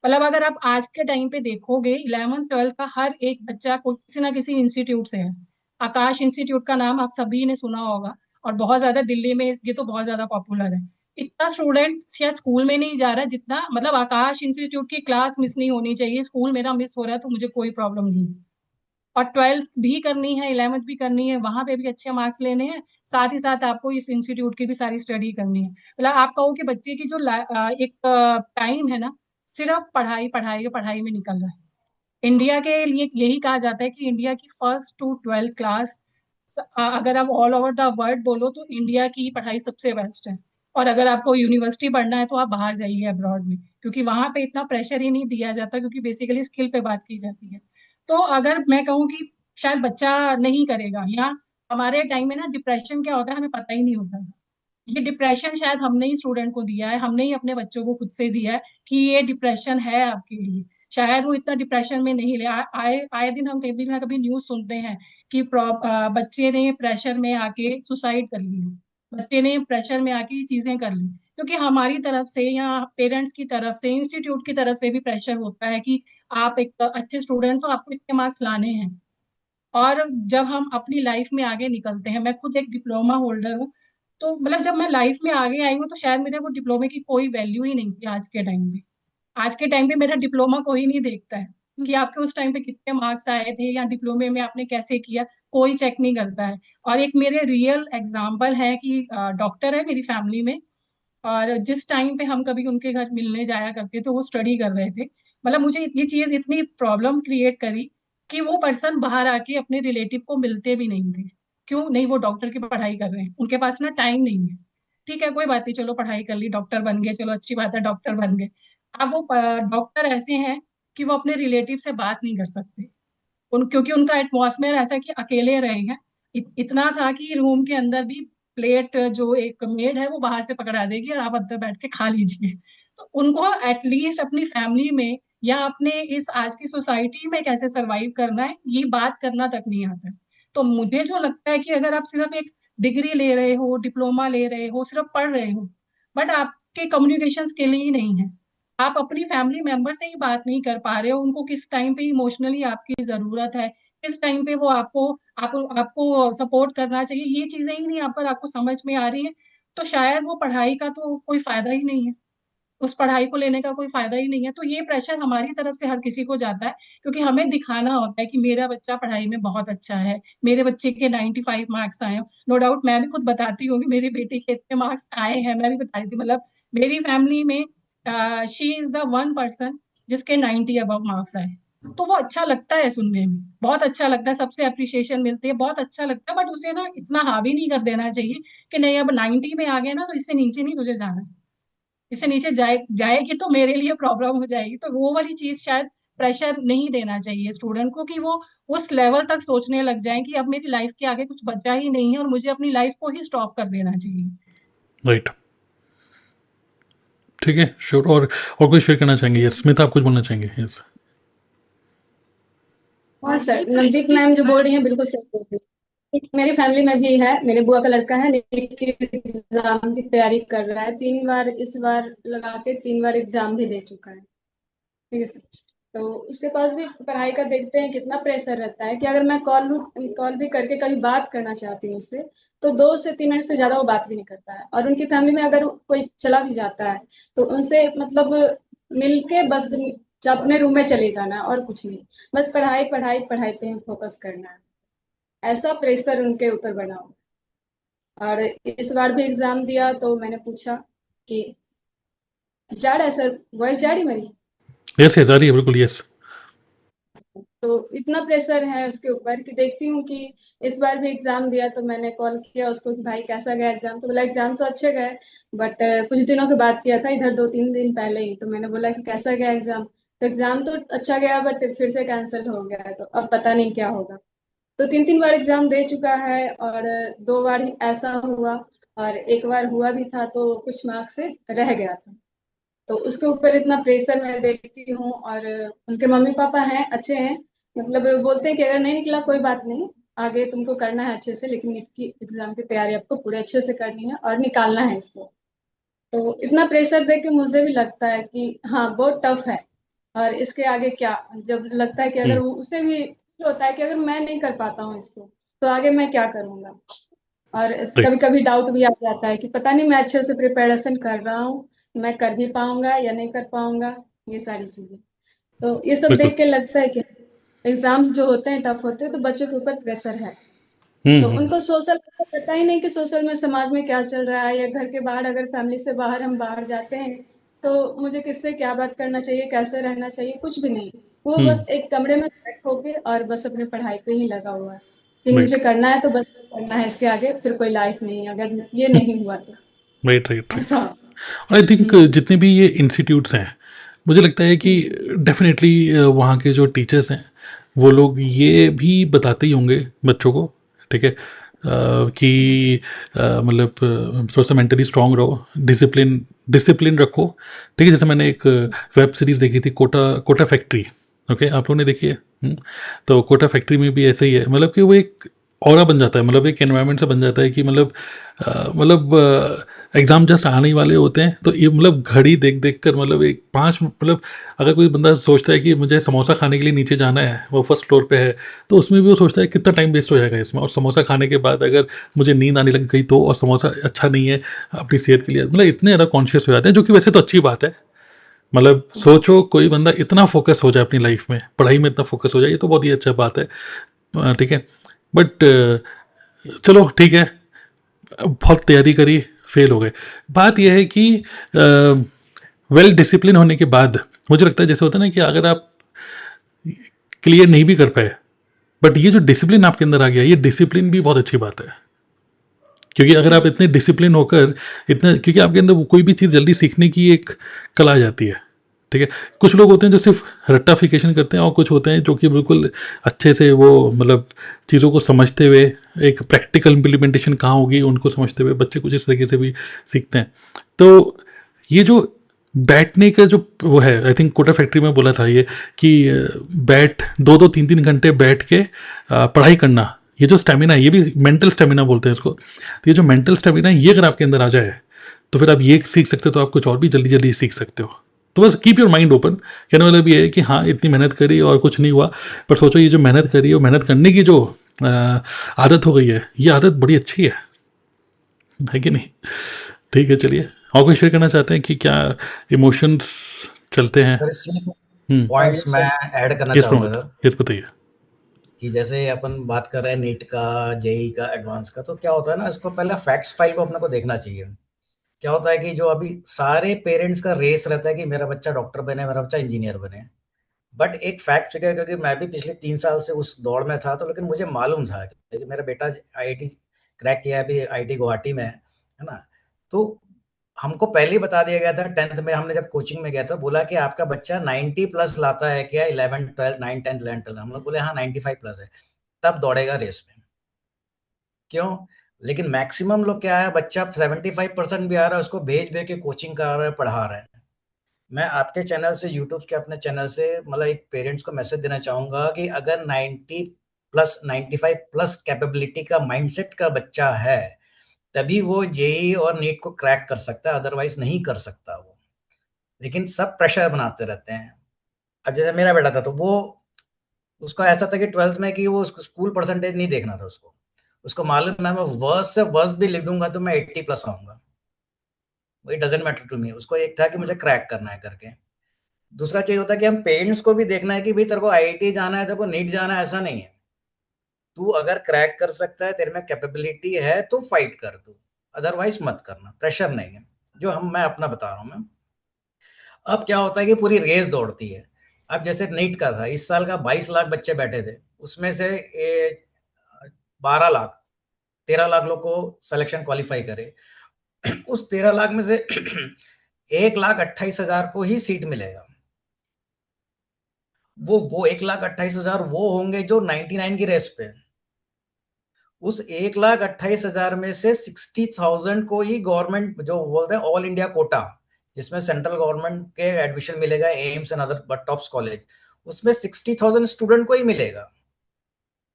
मतलब अगर आप आज के टाइम पे देखोगे 11th 12th का हर एक बच्चा कोई किसी ना किसी इंस्टीट्यूट से है। आकाश इंस्टीट्यूट का नाम आप सभी ने सुना होगा, और बहुत ज्यादा दिल्ली में ये तो बहुत ज्यादा पॉपुलर है। इतना स्टूडेंट शायद स्कूल में नहीं जा रहा जितना मतलब आकाश इंस्टीट्यूट की क्लास मिस नहीं होनी चाहिए, स्कूल मेरा मिस हो रहा है तो मुझे कोई प्रॉब्लम नहीं है। और 12th भी करनी है, 11th भी करनी है, वहां पे भी अच्छे मार्क्स लेने हैं, साथ ही साथ आपको इस इंस्टीट्यूट की भी सारी स्टडी करनी है। मतलब आप कहो कि बच्चे की जो एक टाइम है ना, सिर्फ पढ़ाई पढ़ाई पढ़ाई में निकल रहा है। इंडिया के लिए यही कहा जाता है कि इंडिया की 1st to 12th क्लास, अगर आप ऑल ओवर द वर्ल्ड बोलो तो इंडिया की पढ़ाई सबसे बेस्ट है। और अगर आपको यूनिवर्सिटी पढ़ना है तो आप बाहर जाइए अब्रॉड में, क्योंकि वहां पे इतना प्रेशर ही नहीं दिया जाता, क्योंकि बेसिकली स्किल पे बात की जाती है। तो अगर मैं कहूँ कि शायद बच्चा नहीं करेगा, या हमारे टाइम में ना डिप्रेशन क्या होता है हमें पता ही नहीं होता था। ये डिप्रेशन शायद हमने ही स्टूडेंट को दिया है, हमने ही अपने बच्चों को खुद से दिया है कि ये डिप्रेशन है आपके लिए। शायद वो इतना डिप्रेशन में नहीं ले आए आए दिन हम कभी ना कभी न्यूज सुनते हैं कि बच्चे ने प्रेशर में आके सुसाइड कर लिया, बच्चे ने प्रेशर में आके ये चीजें कर ली, क्योंकि हमारी तरफ से या पेरेंट्स की तरफ से, इंस्टीट्यूट की तरफ से भी प्रेशर होता है कि आप एक अच्छे स्टूडेंट तो आपको इतने मार्क्स लाने हैं। और जब हम अपनी लाइफ में आगे निकलते हैं, मैं खुद एक डिप्लोमा होल्डर हूँ, तो मतलब जब मैं लाइफ में आगे आई हूँ तो शायद मेरे वो डिप्लोमे की कोई वैल्यू ही नहीं थी आज के टाइम में। आज के टाइम पे मेरा डिप्लोमा कोई नहीं देखता है कि आपके उस टाइम पे कितने मार्क्स आए थे या डिप्लोमे में आपने कैसे किया, कोई चेक नहीं करता है। और एक मेरे रियल एग्जाम्पल है कि डॉक्टर है मेरी फैमिली में, और जिस टाइम पे हम कभी उनके घर मिलने जाया करते तो वो स्टडी कर रहे थे। मतलब मुझे ये चीज इतनी प्रॉब्लम क्रिएट करी कि वो पर्सन बाहर आके अपने रिलेटिव को मिलते भी नहीं थे। क्यों नहीं? वो डॉक्टर की पढ़ाई कर रहे हैं, उनके पास ना टाइम नहीं है। ठीक है, कोई बात नहीं, चलो पढ़ाई कर ली, डॉक्टर बन गए, चलो अच्छी बात है, डॉक्टर बन गए। अब वो डॉक्टर ऐसे हैं कि वो अपने रिलेटिव से बात नहीं कर सकते, क्योंकि उनका एटमॉस्फेयर ऐसा है कि अकेले रहे हैं। इतना था कि रूम के अंदर भी प्लेट जो एक मेड है वो बाहर से पकड़ा देगी और आप अंदर बैठ के खा लीजिए। तो उनको एटलीस्ट अपनी फैमिली में या अपने इस आज की सोसाइटी में कैसे सरवाइव करना है ये बात करना तक नहीं आता है। तो मुझे जो लगता है कि अगर आप सिर्फ एक डिग्री ले रहे हो, डिप्लोमा ले रहे हो, सिर्फ पढ़ रहे हो, बट आपके कम्युनिकेशन स्किल ही नहीं है, आप अपनी फैमिली मेंबर से ही बात नहीं कर पा रहे हो, उनको किस टाइम पे इमोशनली आपकी जरूरत है, किस टाइम पे वो आपको सपोर्ट करना चाहिए, ये चीजें ही नहीं आप पर आपको समझ में आ रही है, तो शायद वो पढ़ाई का तो कोई फायदा ही नहीं है, उस पढ़ाई को लेने का कोई फायदा ही नहीं है। तो ये प्रेशर हमारी तरफ से हर किसी को जाता है, क्योंकि हमें दिखाना होता है कि मेरा बच्चा पढ़ाई में बहुत अच्छा है, मेरे बच्चे के 95 मार्क्स आए। नो डाउट मैं भी खुद बताती हूँ कि मेरी बेटी के इतने मार्क्स आए हैं, मैं भी बताई थी। मतलब मेरी फैमिली में she is the one person जिसके 90 अबव मार्क्स आए। तो वो अच्छा लगता है, सुनने में बहुत अच्छा लगता है, सबसे अप्रिशिएशन मिलती है, बहुत अच्छा लगता है। बट उसे ना इतना हावी नहीं कर देना चाहिए कि नहीं अब 90 में आ गए ना तो इससे नीचे नहीं तुझे जाना, इससे नीचे जाएगी तो मेरे लिए प्रॉब्लम हो जाएगी। तो वो वाली चीज शायद प्रेशर नहीं देना चाहिए स्टूडेंट को कि वो उस लेवल तक सोचने लग जाए कि अब मेरी लाइफ के आगे कुछ बचा ही नहीं है और मुझे अपनी लाइफ को ही स्टॉप कर देना चाहिए। राइट, ठीक है, श्योर। और कोई शेयर करना चाहेंगे? यस स्मिता, आप कुछ बोलना चाहेंगे? यस। हाँ सर, नवदीप मैम जो बोल रही हैं बिल्कुल सही बोल रही हैं। मेरी फैमिली में भी है, मेरे बुआ का लड़का है, नीट की एग्जाम की तैयारी कर रहा है, 3 बार इस बार लगा के 3 बार एग्जाम भी दे चुका है। ठीक है सर। तो उसके पास भी पढ़ाई का देखते हैं कितना प्रेशर रहता है कि अगर मैं कॉल भी करके कभी बात करना चाहती हूँ उससे, तो 2 से 3 मिनट से ज्यादा वो बात भी नहीं करता है। और उनकी फैमिली में अगर कोई चला भी जाता है तो उनसे मतलब मिलके बस अपने रूम में चले जाना है और कुछ नहीं, बस पढ़ाई पढ़ाई पढ़ाई पे ही फोकस करना है। ऐसा प्रेशर उनके ऊपर बना हुआ। और इस बार भी एग्जाम दिया तो मैंने पूछा कि जा रहा है सर, वॉइस जा रही मेरी? यस यस, आ रही है बिल्कुल, यस। तो इतना प्रेशर है उसके ऊपर कि देखती हूँ कि इस बार भी एग्जाम दिया तो मैंने कॉल किया उसको कि भाई कैसा गया एग्जाम, तो बोला एग्जाम तो अच्छे गए, बट कुछ दिनों के बाद किया था, इधर 2-3 दिन पहले ही। तो मैंने बोला कि कैसा गया एग्जाम, तो एग्जाम तो अच्छा गया बट फिर से कैंसिल हो गया है, तो अब पता नहीं क्या होगा। तो 3-3 बार एग्जाम दे चुका है और 2 बार ही ऐसा हुआ, और एक बार हुआ भी था तो कुछ मार्क्स से रह गया था। तो उसके ऊपर इतना प्रेशर मैं देखती हूँ। और उनके मम्मी पापा हैं, अच्छे हैं, मतलब बोलते हैं कि अगर नहीं निकला कोई बात नहीं, आगे तुमको करना है अच्छे से, लेकिन नीट की एग्जाम की तैयारी आपको पूरे अच्छे से करनी है और निकालना है इसको। तो इतना प्रेशर देख के मुझे भी लगता है कि हाँ बहुत टफ है, और इसके आगे क्या, जब लगता है कि अगर उसे भी होता है कि अगर मैं नहीं कर पाता हूँ इसको तो आगे मैं क्या करूँगा। और कभी कभी डाउट भी आ जाता है कि पता नहीं मैं अच्छे से प्रिपरेशन कर रहा हूँ, मैं कर भी पाऊंगा या नहीं कर पाऊंगा, ये सारी चीजें। तो ये सब बिल्कुल। देख के लगता है कि एग्जाम्स जो होते हैं टफ होते हैं तो बच्चों के ऊपर प्रेशर है। तो हम्म। उनको सोशल का पता ही नहीं कि सोशल में समाज में क्या चल रहा है, या घर के बाहर अगर फैमिली से बाहर हम बाहर जाते हैं तो मुझे किससे क्या बात करना चाहिए, कैसे रहना चाहिए, कुछ भी नहीं। वो बस एक कमरे में बैठ होके और बस अपनी पढ़ाई पे ही लगा हुआ है कि राइट मुझे करना है तो बस करना है, इसके आगे फिर कोई लाइफ नहीं है अगर ये नहीं हुआ तो। Right right right. ऐसा। और आई थिंक जितने भी ये इंस्टीट्यूट्स हैं, मुझे लगता है कि डेफिनेटली वहाँ के जो टीचर्स हैं वो लोग ये भी बताते ही होंगे बच्चों को, ठीक है, कि मतलब थोड़ा सा मेंटली स्ट्रांग रहो, डिसिप्लिन रखो, ठीक है। जैसे मैंने एक वेब सीरीज़ देखी थी, कोटा कोटा फैक्ट्री, ओके, आप लोगों ने देखी है? तो कोटा फैक्ट्री में भी ऐसे ही है, मतलब कि वो एक ऑरा बन जाता है, मतलब एक एनवायरनमेंट से बन जाता है कि मतलब एग्ज़ाम जस्ट आने ही वाले होते हैं, तो ये मतलब घड़ी देख देख कर, मतलब एक 5, मतलब अगर कोई बंदा सोचता है कि मुझे समोसा खाने के लिए नीचे जाना है, वो फर्स्ट फ्लोर पे है, तो उसमें भी वो सोचता है कितना टाइम वेस्ट हो जाएगा इसमें, और समोसा खाने के बाद अगर मुझे नींद आने लग गई तो, और समोसा अच्छा नहीं है अपनी सेहत के लिए, मतलब इतने ज़्यादा कॉन्शियस हो जाते हैं, जो कि वैसे तो अच्छी बात है। मतलब सोचो कोई बंदा इतना फोकस हो जाए अपनी लाइफ में, पढ़ाई में इतना फोकस हो जाए, ये तो बहुत ही अच्छा बात है, ठीक है। बट चलो ठीक है, बहुत तैयारी करी, फेल हो गए। बात यह है कि वेल डिसिप्लिन होने के बाद मुझे लगता है, जैसे होता है ना कि अगर आप क्लियर नहीं भी कर पाए, बट ये जो डिसिप्लिन आपके अंदर आ गया, ये डिसिप्लिन भी बहुत अच्छी बात है। क्योंकि अगर आप इतने डिसिप्लिन होकर इतना, क्योंकि आपके अंदर कोई भी चीज़ जल्दी सीखने की एक कला आ जाती है, ठीक है। कुछ लोग होते हैं जो सिर्फ रट्टाफिकेशन करते हैं, और कुछ होते हैं जो कि बिल्कुल अच्छे से वो मतलब चीज़ों को समझते हुए, एक प्रैक्टिकल इम्प्लीमेंटेशन कहाँ होगी उनको समझते हुए बच्चे कुछ इस तरीके से भी सीखते हैं। तो ये जो बैठने का जो वो है, आई थिंक कोटा फैक्ट्री में बोला था ये कि बैठ 2-2 3-3 घंटे बैठ के पढ़ाई करना, ये जो स्टेमिना है, ये भी मेंटल स्टेमिना बोलते हैं इसको। तो ये जो मेंटल स्टेमिना है, ये अगर आपके अंदर आ जाए तो फिर आप ये सीख सकते हो, तो आप कुछ और भी जल्दी जल्दी सीख सकते हो। तो बस कीप योर माइंड ओपन, कहने वाला भी है कि हाँ इतनी मेहनत करी और कुछ नहीं हुआ, पर सोचो ये जो मेहनत करी और मेहनत करने की जो आदत हो गई है, ये आदत बड़ी अच्छी है कि नहीं? ठीक है, चलिए, और कोई शेयर करना चाहते हैं कि क्या इमोशंस चलते हैं? सर इसमें हम्म, पॉइंट्स मैं ऐड करना यस चाहूंगा प्रमोद, सर, यस बताइए। कि जैसे अपन बात कर रहे हैं नीट का, जेई का, एडवांस का, तो क्या होता है ना, इसको पहले फैक्ट्स फाइल को अपने को देखना चाहिए। क्या होता है कि जो अभी सारे पेरेंट्स का रेस रहता है कि मेरा बच्चा डॉक्टर बने, मेरा बच्चा इंजीनियर बने, बट एक फैक्ट चेक है, क्योंकि मैं भी पिछले 3 साल से उस दौड़ में था, तो लेकिन मुझे मालूम था कि मेरा बेटा आईआईटी क्रैक किया है, अभी आईआईटी गुवाहाटी में है ना। तो हमको पहले ही बता दिया गया था 10th में, हमने जब कोचिंग में गया था, बोला कि आपका बच्चा 90 प्लस लाता है क्या, 11 12 9 10 11 12, हम लोग बोले हाँ 95 प्लस है, तब दौड़ेगा रेस में। क्यों? लेकिन मैक्सिमम लोग क्या है, बच्चा 75% भी आ रहा है, उसको भेज भेज के कोचिंग करा रहा है, पढ़ा रहे हैं। मैं आपके चैनल से, यूट्यूब के अपने चैनल से, मतलब एक पेरेंट्स को मैसेज देना चाहूंगा कि अगर 90 प्लस 95 प्लस कैपेबिलिटी का माइंडसेट का बच्चा है, तभी वो जेई और नीट को क्रैक कर सकता है, अदरवाइज नहीं कर सकता वो। लेकिन सब प्रेशर बनाते रहते हैं। अब जैसे मेरा बेटा था, तो वो उसका ऐसा था कि 12th में कि वो स्कूल परसेंटेज नहीं देखना था उसको। उसको मालूम है मैं वर्स से वर्स भी लिख दूंगा तो मैं 80 प्लस आऊंगा, it doesn't matter to me. उसको एक था कि मुझे क्रैक करना है करके। दूसरा चीज होता है कि हम पेरेंट्स को भी देखना है कि भाई तेरे को आईआईटी जाना है, तेरे को नीट जाना है, ऐसा नहीं है। तू अगर क्रैक कर सकता है, तेरे में कैपेबिलिटी है, तो फाइट कर तू, अदरवाइज मत करना, प्रेशर नहीं है। जो मैं अपना बता रहा हूँ मैं। अब क्या होता है कि पूरी रेस दौड़ती है। अब जैसे नीट का था, इस साल का 22 लाख बच्चे बैठे थे, उसमें से 12 लाख 13 लाख लोग को सिलेक्शन क्वालिफाई करे। उस 13 लाख में से 1,28,000 को ही सीट मिलेगा। वो 1,28,000 वो होंगे जो 99 की रेस पे। उस 1,28,000 में से 60,000 को ही गवर्नमेंट जो बोलते हैं ऑल इंडिया कोटा, जिसमें सेंट्रल गवर्नमेंट के एडमिशन मिलेगा, AIIMS and other tops college, उसमें 60,000 स्टूडेंट को ही मिलेगा।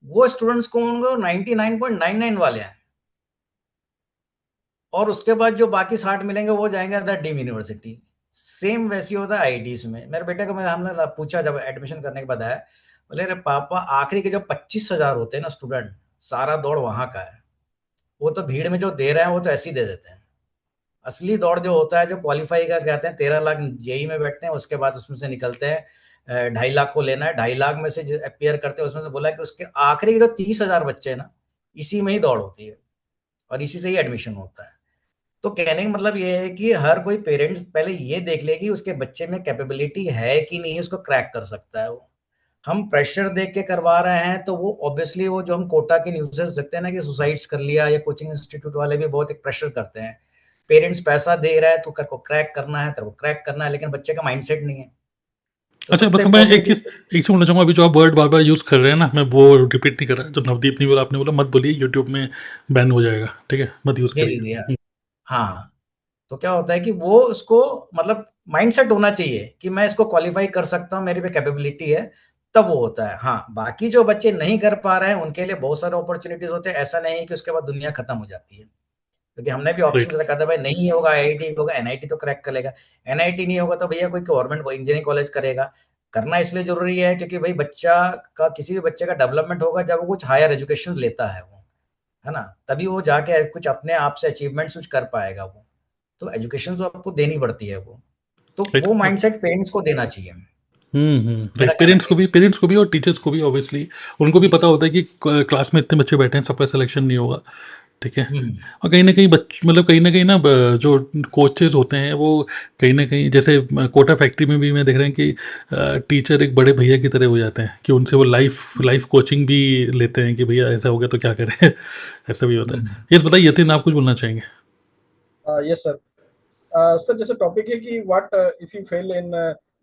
वो स्टूडेंट्स कौन होंगे? 99.99 वाले हैं। और उसके बाद जो बाकी 60 मिलेंगे वो जाएंगे अदर डीम यूनिवर्सिटी। सेम वैसी होता है आईआईटीज में। मेरे बेटे को हमने पूछा जब एडमिशन करने के बाद आया, बोले अरे पापा आखिरी के जो 25,000 होते हैं ना स्टूडेंट, सारा दौड़ वहां का है। वो तो भीड़ में जो दे रहे हैं वो तो ऐसे ही दे देते हैं। असली दौड़ जो होता है, जो क्वालिफाई का कहते हैं, 13 लाख जेई में बैठते हैं, उसके बाद उसमें से निकलते हैं 2.5 लाख को लेना है, 2.5 लाख में से जो अपियर करते हैं उसमें से बोला कि उसके आखिरी के जो 30,000 बच्चे हैं ना, इसी में ही दौड़ होती है और इसी से ही एडमिशन होता है। तो कहने का मतलब ये है कि हर कोई पेरेंट्स पहले ये देख ले कि उसके बच्चे में कैपेबिलिटी है कि नहीं, उसको क्रैक कर सकता है वो। हम प्रेशर देख के करवा रहे हैं तो वो ऑब्वियसली, वो जो हम कोटा के न्यूज़ेस देखते हैं ना कि सुसाइड्स कर लिया, या कोचिंग इंस्टीट्यूट वाले भी बहुत एक प्रेशर करते हैं। पेरेंट्स पैसा दे रहा है तो तेरे को क्रैक करना है, तेरे को क्रैक करना है, लेकिन बच्चे का माइंडसेट नहीं है। तो अच्छा, सबसे बस मैं इम्पोर्टेंट चीज। एक चीज़ बोलना चाहूँगा, अभी जो आप वर्ड बार बार यूज़ कर रहे हैं ना, मैं वो रिपीट नहीं कर रहा। जो नवदीप नहीं बोला, आपने बोला मत बोलिए, यूट्यूब में बैन हो जाएगा, ठीक है, मत यूज़ जी जी करिए। जी, हाँ हाँ। तो क्या होता है कि वो उसको मतलब माइंडसेट होना चाहिए कि मैं इसको क्वालिफाई कर सकता हूँ, मेरे पे कैपेबिलिटी है, तब वो होता है। हाँ, बाकी जो बच्चे नहीं कर पा रहे हैं उनके लिए बहुत सारे अपॉर्चुनिटीज होते हैं। ऐसा नहीं है कि उसके बाद दुनिया खत्म हो जाती है, क्योंकि हमने भी राइट। ऑप्शन रखा था, भाई नहीं होगा आईआईटी होगा, एनआईटी तो क्रैक कर लेगा। एनआईटी नहीं होगा तो भैया कोई गवर्नमेंट इंजीनियरिंग कॉलेज करेगा। करना इसलिए जरूरी है क्योंकि भाई बच्चा का, किसी भी बच्चे का डेवलपमेंट होगा जब वो कुछ हायर एजुकेशन लेता है, वो है ना, तभी वो जाके कुछ अपने आप से अचीवमेंट्स कुछ कर पाएगा वो। तो एजुकेशन तो आपको देनी पड़ती है वो, तो राइट। वो माइंडसेट पेरेंट्स को देना चाहिए, मेरा राइट। कहना है। पेरेंट्स को भी और टीचर्स को भी ऑब्वियसली, उनको भी जी। पता होता है कि क्लास में इतने बच्चे बैठे हैं, सबका सिलेक्शन नहीं होगा, ठीक है। हम्म। और कहीं ना कहीं मतलब कहीं ना जो कोचेज होते हैं वो कहीं ना कहीं, जैसे कोटा फैक्ट्री में भी मैं देख रहा हूँ कि टीचर एक बड़े भैया की तरह हो जाते हैं, कि उनसे वो लाइफ कोचिंग भी लेते हैं कि भैया ऐसा हो गया तो क्या करें। ऐसा भी होता है। हम्म। ये बताइए, यतिन आप कुछ बोलना चाहेंगे? Yes sir. सर जैसे टॉपिक है कि what if you fail in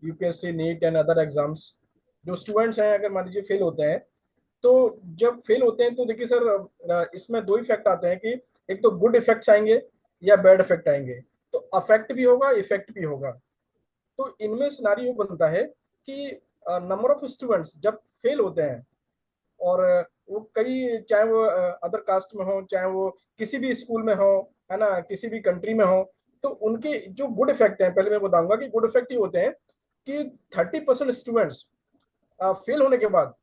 UPSC neat and other exams. जो स्टूडेंट्स हैं अगर मान लीजिए फेल होते हैं, तो जब फेल होते हैं तो देखिए सर, इसमें दो इफेक्ट आते हैं कि एक तो गुड इफेक्ट्स आएंगे या बैड इफेक्ट आएंगे। तो अफेक्ट भी होगा, इफेक्ट भी होगा। तो इनमें सिनारियो बनता है कि नंबर ऑफ स्टूडेंट्स जब फेल होते हैं, और वो कई, चाहे वो अदर कास्ट में हो, चाहे वो किसी भी स्कूल में हो, है ना, किसी भी कंट्री में हो, तो उनके जो गुड इफेक्ट हैं, पहले मैं बताऊंगा कि गुड इफेक्ट ये होते हैं कि 30% स्टूडेंट्स फेल होने के बाद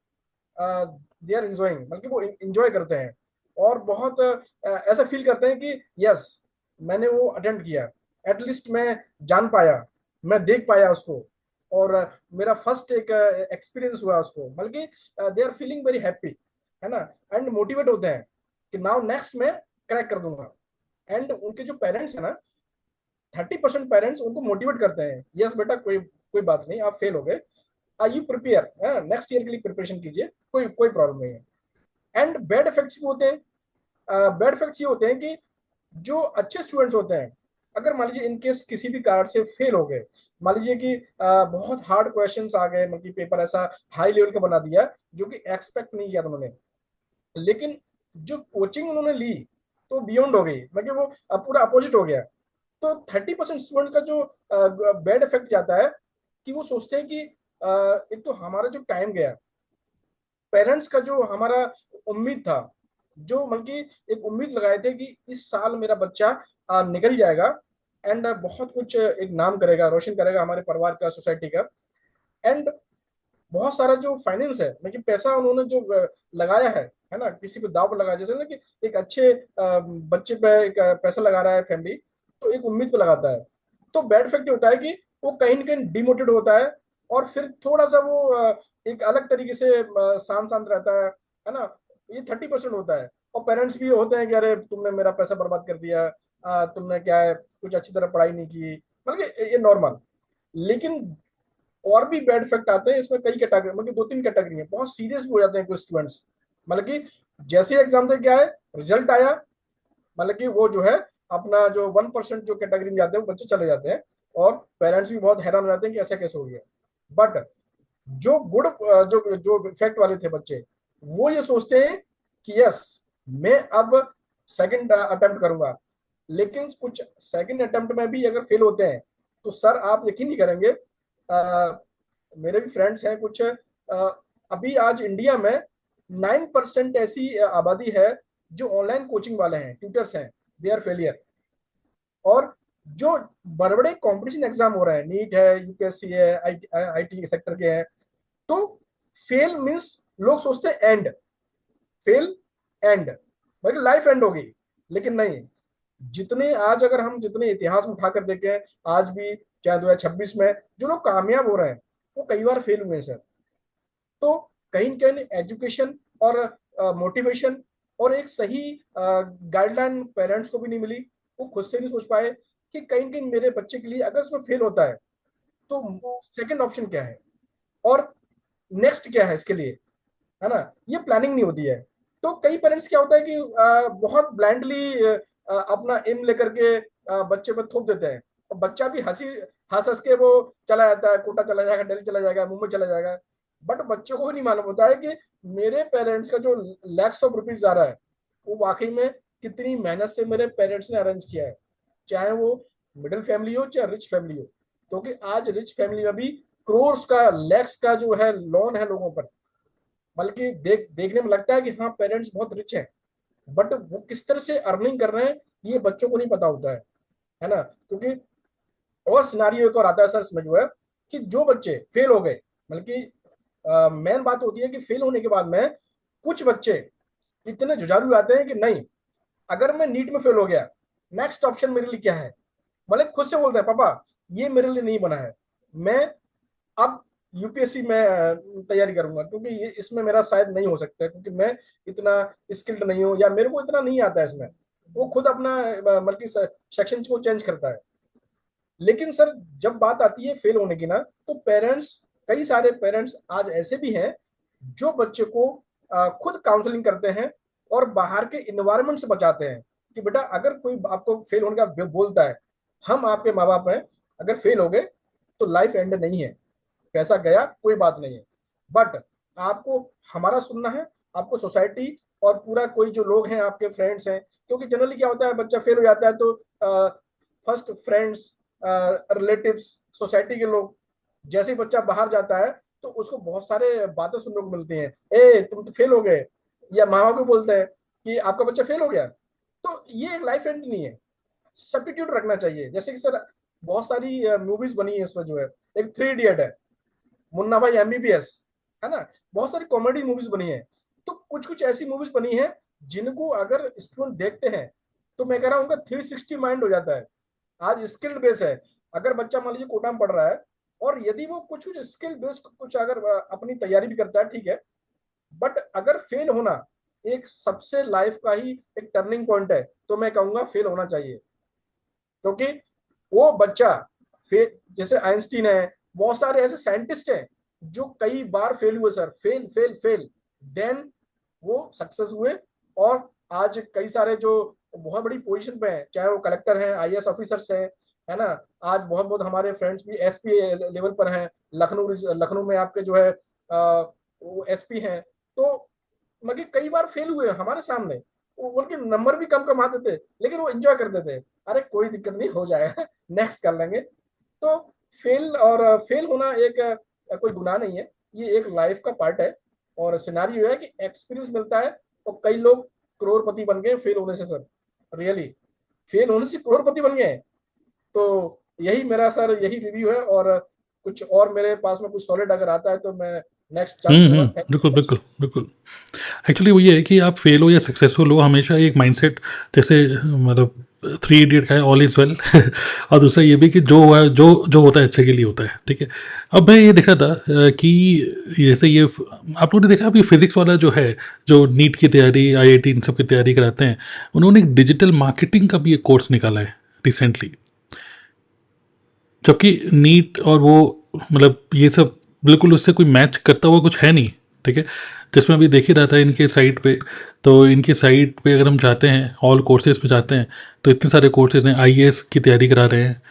दे आर एंजॉइंग, बल्कि वो इंजॉय करते हैं और बहुत ऐसा फील करते हैं कि यस, मैंने वो अटेम्प्ट किया, एटलीस्ट मैं जान पाया, मैं देख पाया उसको, और मेरा फर्स्ट एक एक्सपीरियंस हुआ उसको, बल्कि they are feeling very happy, है ना, एंड मोटिवेट होते हैं कि नाउ नेक्स्ट मैं क्रैक कर दूंगा। एंड उनके जो पेरेंट्स है ना, 30% पेरेंट्स उनको मोटिवेट करते हैं, यस बेटा, कोई कोई बात नहीं, आप फेल हो गए, are you prepare, next year के लिए प्रिपरेशन कीजिए, कोई कोई प्रॉब्लम नहीं है। एंड बैड इफेक्ट्स भी होते हैं। बैड इफेक्ट्स ये होते हैं कि जो अच्छे स्टूडेंट्स होते हैं, अगर मान लीजिए इनकेस किसी भी कारण से फेल हो गए, मान लीजिए कि बहुत हार्ड क्वेश्चंस आ गए, मतलब पेपर ऐसा हाई लेवल का बना दिया जो कि एक्सपेक्ट नहीं किया था उन्होंने, लेकिन जो कोचिंग उन्होंने ली तो बियॉन्ड हो गई, मतलब वो पूरा अपोजिट हो गया। तो 30% स्टूडेंट्स का जो बैड इफेक्ट जाता है कि वो सोचते हैं कि एक तो हमारा जो टाइम गया, पेरेंट्स का जो हमारा उम्मीद था, जो बल्कि एक उम्मीद लगाए थे कि इस साल मेरा बच्चा निकल जाएगा एंड बहुत कुछ एक नाम करेगा, रोशन करेगा हमारे परिवार का, सोसाइटी का। एंड बहुत सारा जो फाइनेंस है, मतलब पैसा उन्होंने जो लगाया है ना, किसी पे दाव पर लगाया, जैसे ना कि एक अच्छे बच्चे पे एक पैसा लगा रहा है फैमिली, तो एक उम्मीद पे लगाता है। तो बैड इफेक्ट होता है कि वो कहीं ना कहीं डिमोटिवेट होता है, और फिर थोड़ा सा वो एक अलग तरीके से शांत शांत रहता है ना। ये 30% होता है। और पेरेंट्स भी होते हैं कि अरे तुमने मेरा पैसा बर्बाद कर दिया, तुमने क्या है, कुछ अच्छी तरह पढ़ाई नहीं की, मतलब ये नॉर्मल। लेकिन और भी बैड इफेक्ट आते हैं इसमें, कई कैटेगरी, मतलब 2-3 कैटेगरी है, बहुत सीरियस भी हो जाते हैं कुछ स्टूडेंट्स। मतलब कि जैसे एग्जाम दे क्या है, रिजल्ट आया, मतलब कि वो जो है अपना जो 1% जो कैटेगरी में जाते हैं वो बच्चे चले जाते हैं, और पेरेंट्स भी बहुत हैरान हो जाते हैं कि ऐसा कैसे हो गया। बट जो गुड, जो जो इफेक्ट वाले थे बच्चे, वो ये सोचते हैं कि यस, मैं अब सेकंड अटेम्प्ट करूंगा। लेकिन कुछ सेकंड अटेम्प्ट में भी अगर फेल होते हैं, तो सर आप यकीन नहीं करेंगे, मेरे भी फ्रेंड्स हैं कुछ, अभी आज इंडिया में 9% ऐसी आबादी है जो ऑनलाइन कोचिंग वाले हैं, ट्यूटर्स हैं, दे आर फेलियर। और जो बड़े बड़े कॉम्पिटिशन एग्जाम हो रहे हैं, नीट है, यूपीएससी है, आईटी सेक्टर के हैं, तो फेल मीन्स लोग सोचते हैं एंड, फेल एंड, मतलब लाइफ एंड होगी। लेकिन नहीं, जितने आज अगर हम जितने इतिहास में उठाकर देखें, आज भी चाहे 2026 में जो लोग कामयाब हो रहे हैं वो कई बार फेल हुए हैं सर। तो कहीं न कहीं एजुकेशन और मोटिवेशन और एक सही गाइडलाइन पेरेंट्स को भी नहीं मिली, वो खुद से नहीं सोच पाए कि कहीं न कहीं मेरे बच्चे के लिए अगर इसमें फेल होता है तो सेकंड ऑप्शन क्या है और नेक्स्ट क्या है इसके लिए, है ना, ये प्लानिंग नहीं होती है। तो कई पेरेंट्स क्या होता है कि बहुत ब्लाइंडली अपना एम लेकर के बच्चे पर थोप देते हैं, और बच्चा भी हंस हंस के वो चला जाता है, कोटा चला जाएगा, दिल्ली चला जाएगा, मुंबई चला जाएगा। बट बच्चों को नहीं मालूम होता है कि मेरे पेरेंट्स का जो लैक्स ऑफ रुपीज आ रहा है वो वाकई में कितनी मेहनत से मेरे पेरेंट्स ने अरेंज किया है, चाहे वो मिडिल फैमिली हो चाहे रिच फैमिली हो। क्योंकि आज रिच फैमिली में भी क्रोर्स का, लैक्स का जो है लोन है लोगों पर। बल्कि देखने में लगता है कि हाँ पेरेंट्स बहुत रिच हैं, बट वो किस तरह से अर्निंग कर रहे हैं ये बच्चों को नहीं पता होता है ना। क्योंकि और सिनारियो एक और आता है सर इसमें जो है कि जो बच्चे फेल हो गए, बल्कि मेन बात होती है कि फेल होने के बाद में कुछ बच्चे इतने जुझारू आते हैं कि नहीं, अगर मैं नीट में फेल हो गया नेक्स्ट ऑप्शन मेरे लिए क्या है। मतलब खुद से बोलते हैं पापा ये मेरे लिए नहीं बना है, मैं अब यूपीएससी में तैयारी करूंगा, क्योंकि ये इसमें मेरा शायद नहीं हो सकता है, क्योंकि मैं इतना स्किल्ड नहीं हूँ या मेरे को इतना नहीं आता है इसमें। वो खुद अपना बल्कि सेक्शन को चेंज करता है। लेकिन सर जब बात आती है फेल होने की ना, तो पेरेंट्स, कई सारे पेरेंट्स आज ऐसे भी हैं जो बच्चे को खुद काउंसलिंग करते हैं और बाहर के इन्वायरमेंट से बचाते हैं कि बेटा अगर कोई आपको फेल होने का बोलता है, हम आपके माँ बाप हैं, अगर फेल हो गए तो लाइफ एंड नहीं है, पैसा गया कोई बात नहीं है, बट आपको हमारा सुनना है, आपको सोसाइटी और पूरा कोई जो लोग हैं आपके फ्रेंड्स हैं। क्योंकि जनरली क्या होता है, बच्चा फेल हो जाता है तो फर्स्ट फ्रेंड्स, रिलेटिव्स, सोसाइटी के लोग, जैसे ही बच्चा बाहर जाता है तो उसको बहुत सारे बातें सुनने को मिलती हैं, ए तुम तो फेल हो गए, या माँ बाप को बोलते हैं कि आपका बच्चा फेल हो गया। तो ये लाइफ एंड नहीं है, सब्स्टिट्यूट रखना चाहिए। जैसे कि सर बहुत सारी मूवीज बनी है इसमें जो है, एक 3 इडियट है, मुन्ना भाई एमबीबीएस, है ना, बहुत सारी कॉमेडी मूवीज बनी है। तो कुछ कुछ ऐसी मूवीज बनी है जिनको अगर स्टूडेंट देखते हैं तो मैं कह रहा हूँ उनका 360 माइंड हो जाता है। आज स्किल्ड बेस है, अगर बच्चा मान लीजिए कोटा में पढ़ रहा है और यदि वो कुछ कुछ स्किल बेस कुछ अगर अपनी तैयारी भी करता है ठीक है, बट अगर फेल होना एक सबसे लाइफ का ही एक टर्निंग पॉइंट है तो मैं कहूंगा फेल होना चाहिए। क्योंकि वो बच्चा जैसे आइंस्टीन है, बहुत सारे ऐसे साइंटिस्ट हैं जो कई बार फेल हुए sir, fail fail fail, then वो सक्सेस हुए और आज कई सारे जो बहुत बड़ी पोजीशन पे हैं, चाहे वो कलेक्टर हैं, आईएएस ऑफिसर्स हैं, है ना। आज बहुत बहुत हमारे फ्रेंड्स भी एसपी लेवल पर हैं, लखनऊ में आपके जो है वो एसपी हैं। तो मगर कई बार फेल हुए हमारे सामने, उनके नंबर भी कम कम आते थे लेकिन वो एंजॉय करते थे, अरे कोई दिक्कत नहीं, हो जाएगा नेक्स्ट कर लेंगे। तो फेल होना एक कोई गुनाह नहीं है, ये एक लाइफ का पार्ट है और सिनारियो है कि एक्सपीरियंस मिलता है। और कई लोग करोड़पति बन गए फेल होने से सर, रियली फेल होने से करोड़पति बन गए। तो यही मेरा सर यही रिव्यू है, और कुछ और मेरे पास में कुछ सॉलिड अगर आता है तो मैं नेक्स्ट चांस दूंगा। बिल्कुल बिल्कुल बिल्कुल। एक्चुअली वो ये है कि आप फेल हो या सक्सेसफुल हो, हमेशा एक माइंडसेट, जैसे मतलब 3 इडियट का है, ऑल इज वेल और दूसरा ये भी कि जो हुआ जो जो होता है अच्छे के लिए होता है, ठीक है। अब मैं ये देख रहा था कि जैसे ये आप लोगों ने देखा अभी फिजिक्स वाला जो है, जो नीट की तैयारी, आईआईटी इन सब की तैयारी कराते हैं, उन्होंने एक डिजिटल मार्केटिंग का भी एक कोर्स निकाला है रिसेंटली। जबकि नीट और वो मतलब ये सब बिल्कुल उससे कोई मैच करता हुआ कुछ है नहीं, ठीक है। जिसमें अभी देख ही रहा था इनके साइट पे, तो इनकी साइट पे अगर हम जाते हैं ऑल कोर्सेज पे जाते हैं तो इतने सारे कोर्सेज हैं। आईएएस की तैयारी करा रहे हैं,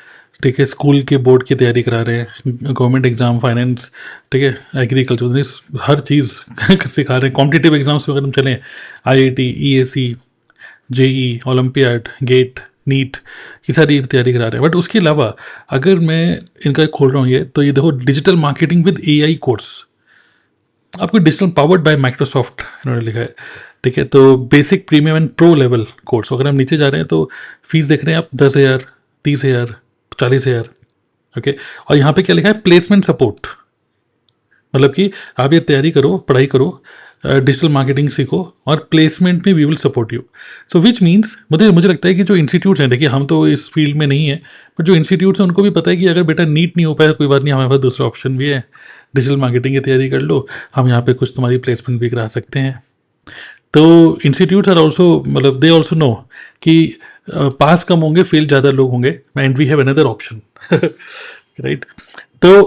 ठीक है, स्कूल के बोर्ड की तैयारी करा रहे हैं, गवर्नमेंट एग्ज़ाम, फाइनेंस, ठीक है, एग्रीकल्चर, हर चीज़ सिखा रहे हैं। कॉम्पिटिटिव एग्जाम्स में अगर हम चलें, IIT, EAC, JEE, olympiad, GATE, NEET, ये सारी तैयारी करा रहे हैं। बट उसके अलावा अगर मैं इनका खोल रहा हूँ ये, तो ये देखो digital marketing with AI course, आपको डिजिटल पावर्ड बाय माइक्रोसॉफ्ट इन्होंने लिखा है, ठीक है। तो basic, premium and pro level course. अगर हम नीचे जा रहे हैं तो फीस देख रहे हैं आप 10,000, 30,000, 40,000, ओके। और यहाँ पे क्या लिखा है, प्लेसमेंट सपोर्ट, मतलब कि आप ये तैयारी करो, पढ़ाई करो, डिजिटल मार्केटिंग सीखो और प्लेसमेंट में we will support you. So which means मुझे लगता है कि जो इंस्टीट्यूट्स हैं, देखिए हम तो इस फील्ड में नहीं है, बट जो इंस्टीट्यूट्स हैं उनको भी पता है कि अगर बेटा नीट नहीं हो पाया कोई बात नहीं, हमारे पास दूसरा ऑप्शन भी है, डिजिटल मार्केटिंग की तैयारी कर लो, हम यहाँ पे कुछ तुम्हारी प्लेसमेंट भी करा सकते हैं। तो इंस्टीट्यूट्स आर ऑल्सो, मतलब दे ऑल्सो नो कि पास कम होंगे, फेल ज़्यादा लोग होंगे, and we have another option, right. तो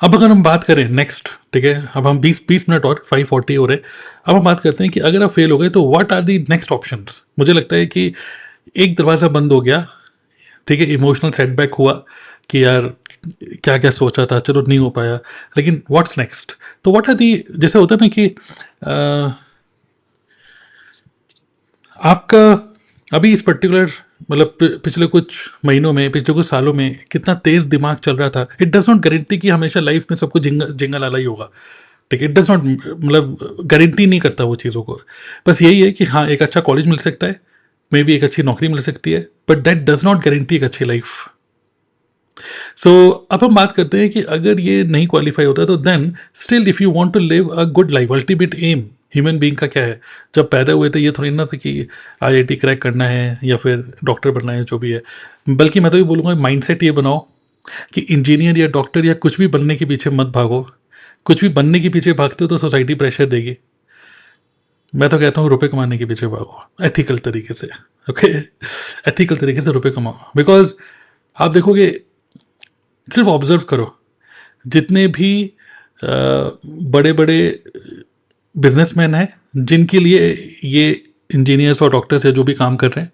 अब अगर हम बात करें नेक्स्ट, ठीक है, अब हम 20 मिनट और 5:40 हो रहे हैं, अब हम बात करते हैं कि अगर आप फेल हो गए तो what are the next options. मुझे लगता है कि एक दरवाज़ा बंद हो गया, ठीक है, इमोशनल सेटबैक हुआ कि यार क्या क्या सोचा था, चलो नहीं हो पाया, लेकिन व्हाट्स नेक्स्ट? तो व्हाट आर दी, जैसे होता है ना कि आपका अभी इस पर्टिकुलर मतलब पिछले कुछ महीनों में, पिछले कुछ सालों में कितना तेज दिमाग चल रहा था, इट डज नॉट गारंटी कि हमेशा लाइफ में सब कुछ जिंगल वाला ही होगा, ठीक है, इट डज नॉट मतलब गारंटी नहीं करता वो चीज़ों को। बस यही है कि हाँ एक अच्छा कॉलेज मिल सकता है, मे बी एक अच्छी नौकरी मिल सकती है, but that does not guarantee एक अच्छी लाइफ। सो अब हम बात करते हैं कि अगर ये नहीं क्वालिफाई होता तो then still if you want to live a good life, ultimate aim human being का क्या है? जब पैदा हुए थे ये थोड़ी ना था कि आईआईटी क्रैक करना है या फिर डॉक्टर बनना है, जो भी है। बल्कि मैं तो ये बोलूँगा माइंडसेट ये बनाओ कि इंजीनियर या डॉक्टर या कुछ भी बनने के पीछे मत भागो। कुछ भी बनने के पीछे भागते हो तो सोसाइटी प्रेशर देगी। मैं तो कहता हूँ रुपए कमाने के पीछे भागो एथिकल तरीके से, ओके, एथिकल तरीके से रुपए कमाओ। बिकॉज आप देखोगे, सिर्फ ऑब्जर्व करो, जितने भी बड़े बड़े बिजनेसमैन हैं जिनके लिए ये इंजीनियर्स और डॉक्टर्स है जो भी काम कर रहे हैं,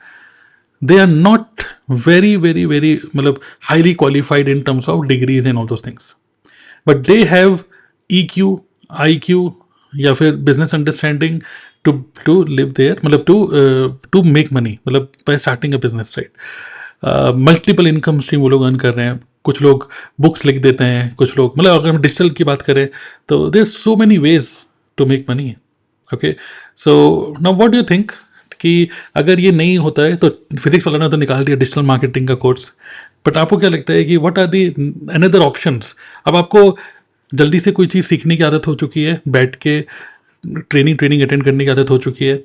they are not very very very मतलब highly qualified in terms of degrees and all those things, but they have EQ, IQ या फिर business understanding to live there, मतलब टू मेक मनी, मतलब by starting a business, right. Multiple income stream वो लोग earn कर रहे हैं। कुछ लोग बुक्स लिख देते हैं, कुछ लोग मतलब अगर हम डिजिटल की बात करें तो there so many ways to make money, okay. So now what do you think कि अगर ये नहीं होता है तो फिजिक्स वाला ने तो निकाल दिया डिजिटल मार्केटिंग का कोर्स, बट आपको क्या लगता है कि what are the another options? अब आपको जल्दी से कोई चीज़ सीखने की आदत हो चुकी है, बैठ के ट्रेनिंग अटेंड करने की आदत हो चुकी है,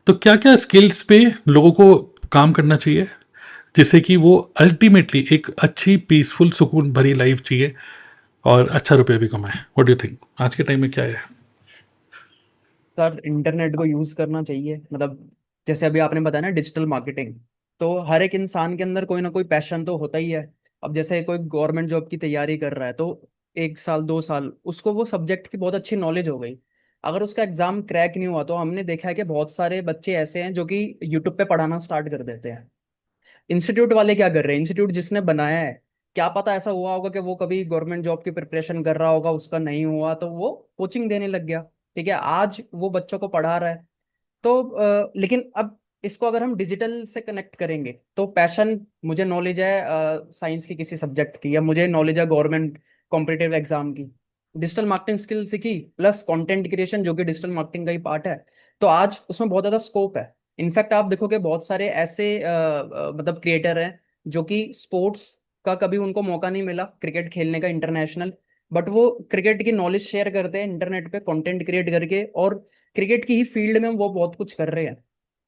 तो क्या क्या स्किल्स पे लोगों को काम करना चाहिए जिससे कि वो अल्टीमेटली एक अच्छी पीसफुल सुकून भरी लाइफ जिए और अच्छा रुपये भी कमाए? व्हाट डू यू थिंक आज के टाइम में क्या है? सर इंटरनेट को यूज करना चाहिए, मतलब जैसे अभी आपने बताया ना डिजिटल मार्केटिंग, तो हर एक इंसान के अंदर कोई ना कोई पैशन तो होता ही है। अब जैसे कोई गवर्नमेंट जॉब की तैयारी कर रहा है तो 1 साल 2 साल उसको वो सब्जेक्ट की बहुत अच्छी नॉलेज हो गई, अगर उसका एग्जाम क्रैक नहीं हुआ तो हमने देखा है कि बहुत सारे बच्चे ऐसे हैं जो कि यूट्यूब पे पढ़ाना स्टार्ट कर देते हैं। इंस्टीट्यूट वाले क्या कर रहे हैं, इंस्टीट्यूट जिसने बनाया है, क्या पता ऐसा हुआ होगा कि वो कभी गवर्नमेंट जॉब की प्रिपरेशन कर रहा होगा, उसका नहीं हुआ तो वो कोचिंग देने लग गया, ठीक है, आज वो बच्चों को पढ़ा रहा है। तो लेकिन अब इसको अगर हम डिजिटल से कनेक्ट करेंगे तो पैशन, मुझे नॉलेज है साइंस की किसी सब्जेक्ट की, या मुझे नॉलेज है गवर्नमेंट कॉम्पिटिटिव एग्जाम की, डिजिटल मार्केटिंग स्किल सीखी प्लस कंटेंट क्रिएशन जो कि डिजिटल मार्केटिंग का ही पार्ट है, तो आज उसमें बहुत ज़्यादा स्कोप है। इनफैक्ट आप देखोगे बहुत सारे ऐसे मतलब क्रिएटर हैं जो कि स्पोर्ट्स का कभी उनको मौका नहीं मिला क्रिकेट खेलने का इंटरनेशनल, बट वो क्रिकेट की नॉलेज शेयर करते हैं इंटरनेट पे कंटेंट क्रिएट करके, और क्रिकेट की ही फील्ड में वो बहुत कुछ कर रहे हैं।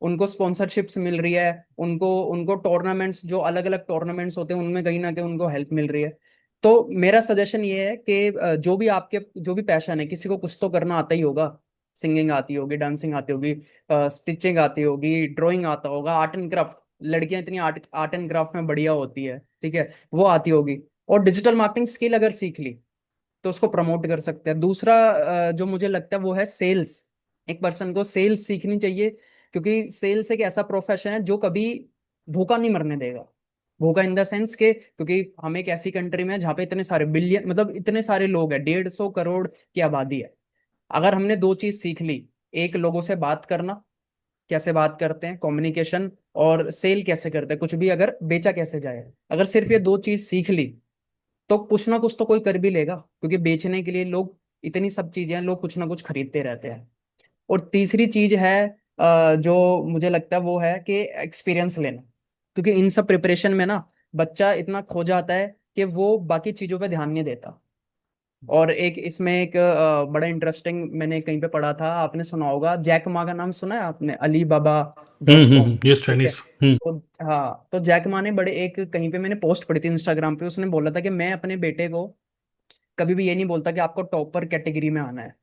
उनको स्पॉन्सरशिप्स मिल रही है, उनको उनको टूर्नामेंट्स, जो अलग अलग टूर्नामेंट्स होते हैं उनमें कहीं ना कहीं उनको हेल्प मिल रही है। तो मेरा सजेशन ये है कि जो भी पैशन है, किसी को कुछ तो करना आता ही होगा, सिंगिंग आती होगी, डांसिंग आती होगी, स्टिचिंग आती होगी, ड्राइंग आता होगा, आर्ट एंड क्राफ्ट, लड़कियां इतनी आर्ट एंड क्राफ्ट में बढ़िया होती है, ठीक है, वो आती होगी, और डिजिटल मार्केटिंग स्किल अगर सीख ली तो उसको प्रमोट कर सकते हैं। दूसरा जो मुझे लगता है वो है सेल्स। एक पर्सन को सेल्स सीखनी चाहिए, क्योंकि सेल्स एक ऐसा प्रोफेशन है जो कभी भूखा नहीं मरने देगा। भूखा इन द सेंस के, क्योंकि हम एक ऐसी कंट्री में हैं जहाँ पे इतने सारे बिलियन, मतलब इतने सारे लोग हैं, 150 करोड़ की आबादी है। अगर हमने दो चीज सीख ली, एक लोगों से बात करना, कैसे बात करते हैं, कम्युनिकेशन, और सेल कैसे करते हैं, कुछ भी अगर बेचा कैसे जाए, अगर सिर्फ ये दो चीज सीख ली तो कुछ ना कुछ तो कोई कर भी लेगा, क्योंकि बेचने के लिए लोग, इतनी सब चीजें हैं, लोग कुछ ना कुछ खरीदते रहते हैं। और तीसरी चीज है जो मुझे लगता है वो है कि एक्सपीरियंस लेना, क्योंकि इन सब प्रिपरेशन में ना बच्चा इतना खो जाता है कि वो बाकी चीजों पे ध्यान नहीं देता। और एक इसमें एक बड़ा इंटरेस्टिंग मैंने कहीं पे पढ़ा था, आपने सुना होगा, जैक मा का नाम सुना है आपने, Alibaba.com, यस ठीक है। चाइनीज। तो हाँ, तो जैक मा ने बड़े एक कहीं पे मैंने पोस्ट पढ़ी थी इंस्टाग्राम पे, उसने बोला था कि मैं अपने बेटे को कभी भी ये नहीं बोलता कि आपको टॉपर कैटेगरी में आना है,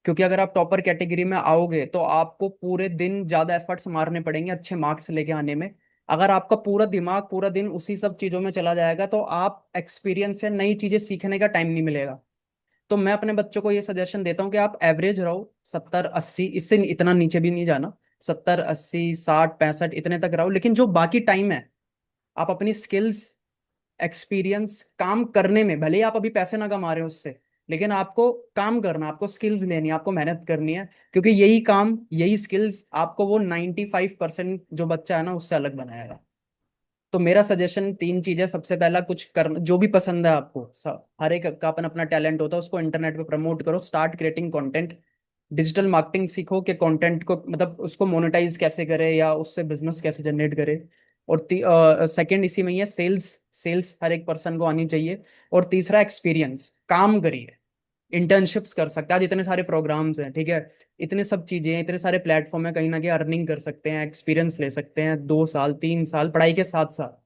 क्योंकि अगर आप टॉपर कैटेगरी में आओगे तो आपको पूरे दिन ज्यादा एफर्ट्स मारने पड़ेंगे अच्छे मार्क्स लेके आने में। अगर आपका पूरा दिमाग पूरा दिन उसी सब चीजों में चला जाएगा तो आप एक्सपीरियंस या नई चीजें सीखने का टाइम नहीं मिलेगा। तो मैं अपने बच्चों को ये सजेशन देता हूँ कि आप एवरेज रहो, 70 80, इससे इतना नीचे भी नहीं जाना, 70 80 60 65 इतने तक रहो, लेकिन जो बाकी टाइम है आप अपनी स्किल्स, एक्सपीरियंस, काम करने में, भले ही आप अभी पैसे ना कमा रहे हो उससे, लेकिन आपको काम करना, आपको स्किल्स लेनी है, आपको मेहनत करनी है, क्योंकि यही काम, यही स्किल्स आपको वो 95% जो बच्चा है ना उससे अलग बनाएगा। तो मेरा सजेशन 3 चीजें, सबसे पहला कुछ कर, जो भी पसंद है आपको, हर एक का अपना अपना टैलेंट होता है, उसको इंटरनेट पे प्रमोट करो, start creating content, digital marketing सीखो कि कंटेंट को मतलब उसको मोनेटाइज कैसे करे या उससे बिजनेस कैसे जनरेट करे। और सेकंड इसी में ही है सेल्स, सेल्स हर एक पर्सन को आनी चाहिए। और तीसरा एक्सपीरियंस, काम करिए, इंटर्नशिप्स कर सकते हैं, आज इतने सारे प्रोग्राम्स हैं, ठीक है, इतने सब चीजें हैं, इतने सारे प्लेटफॉर्म है, कहीं ना कहीं अर्निंग कर सकते हैं, एक्सपीरियंस ले सकते हैं, 2 साल 3 साल पढ़ाई के साथ साथ,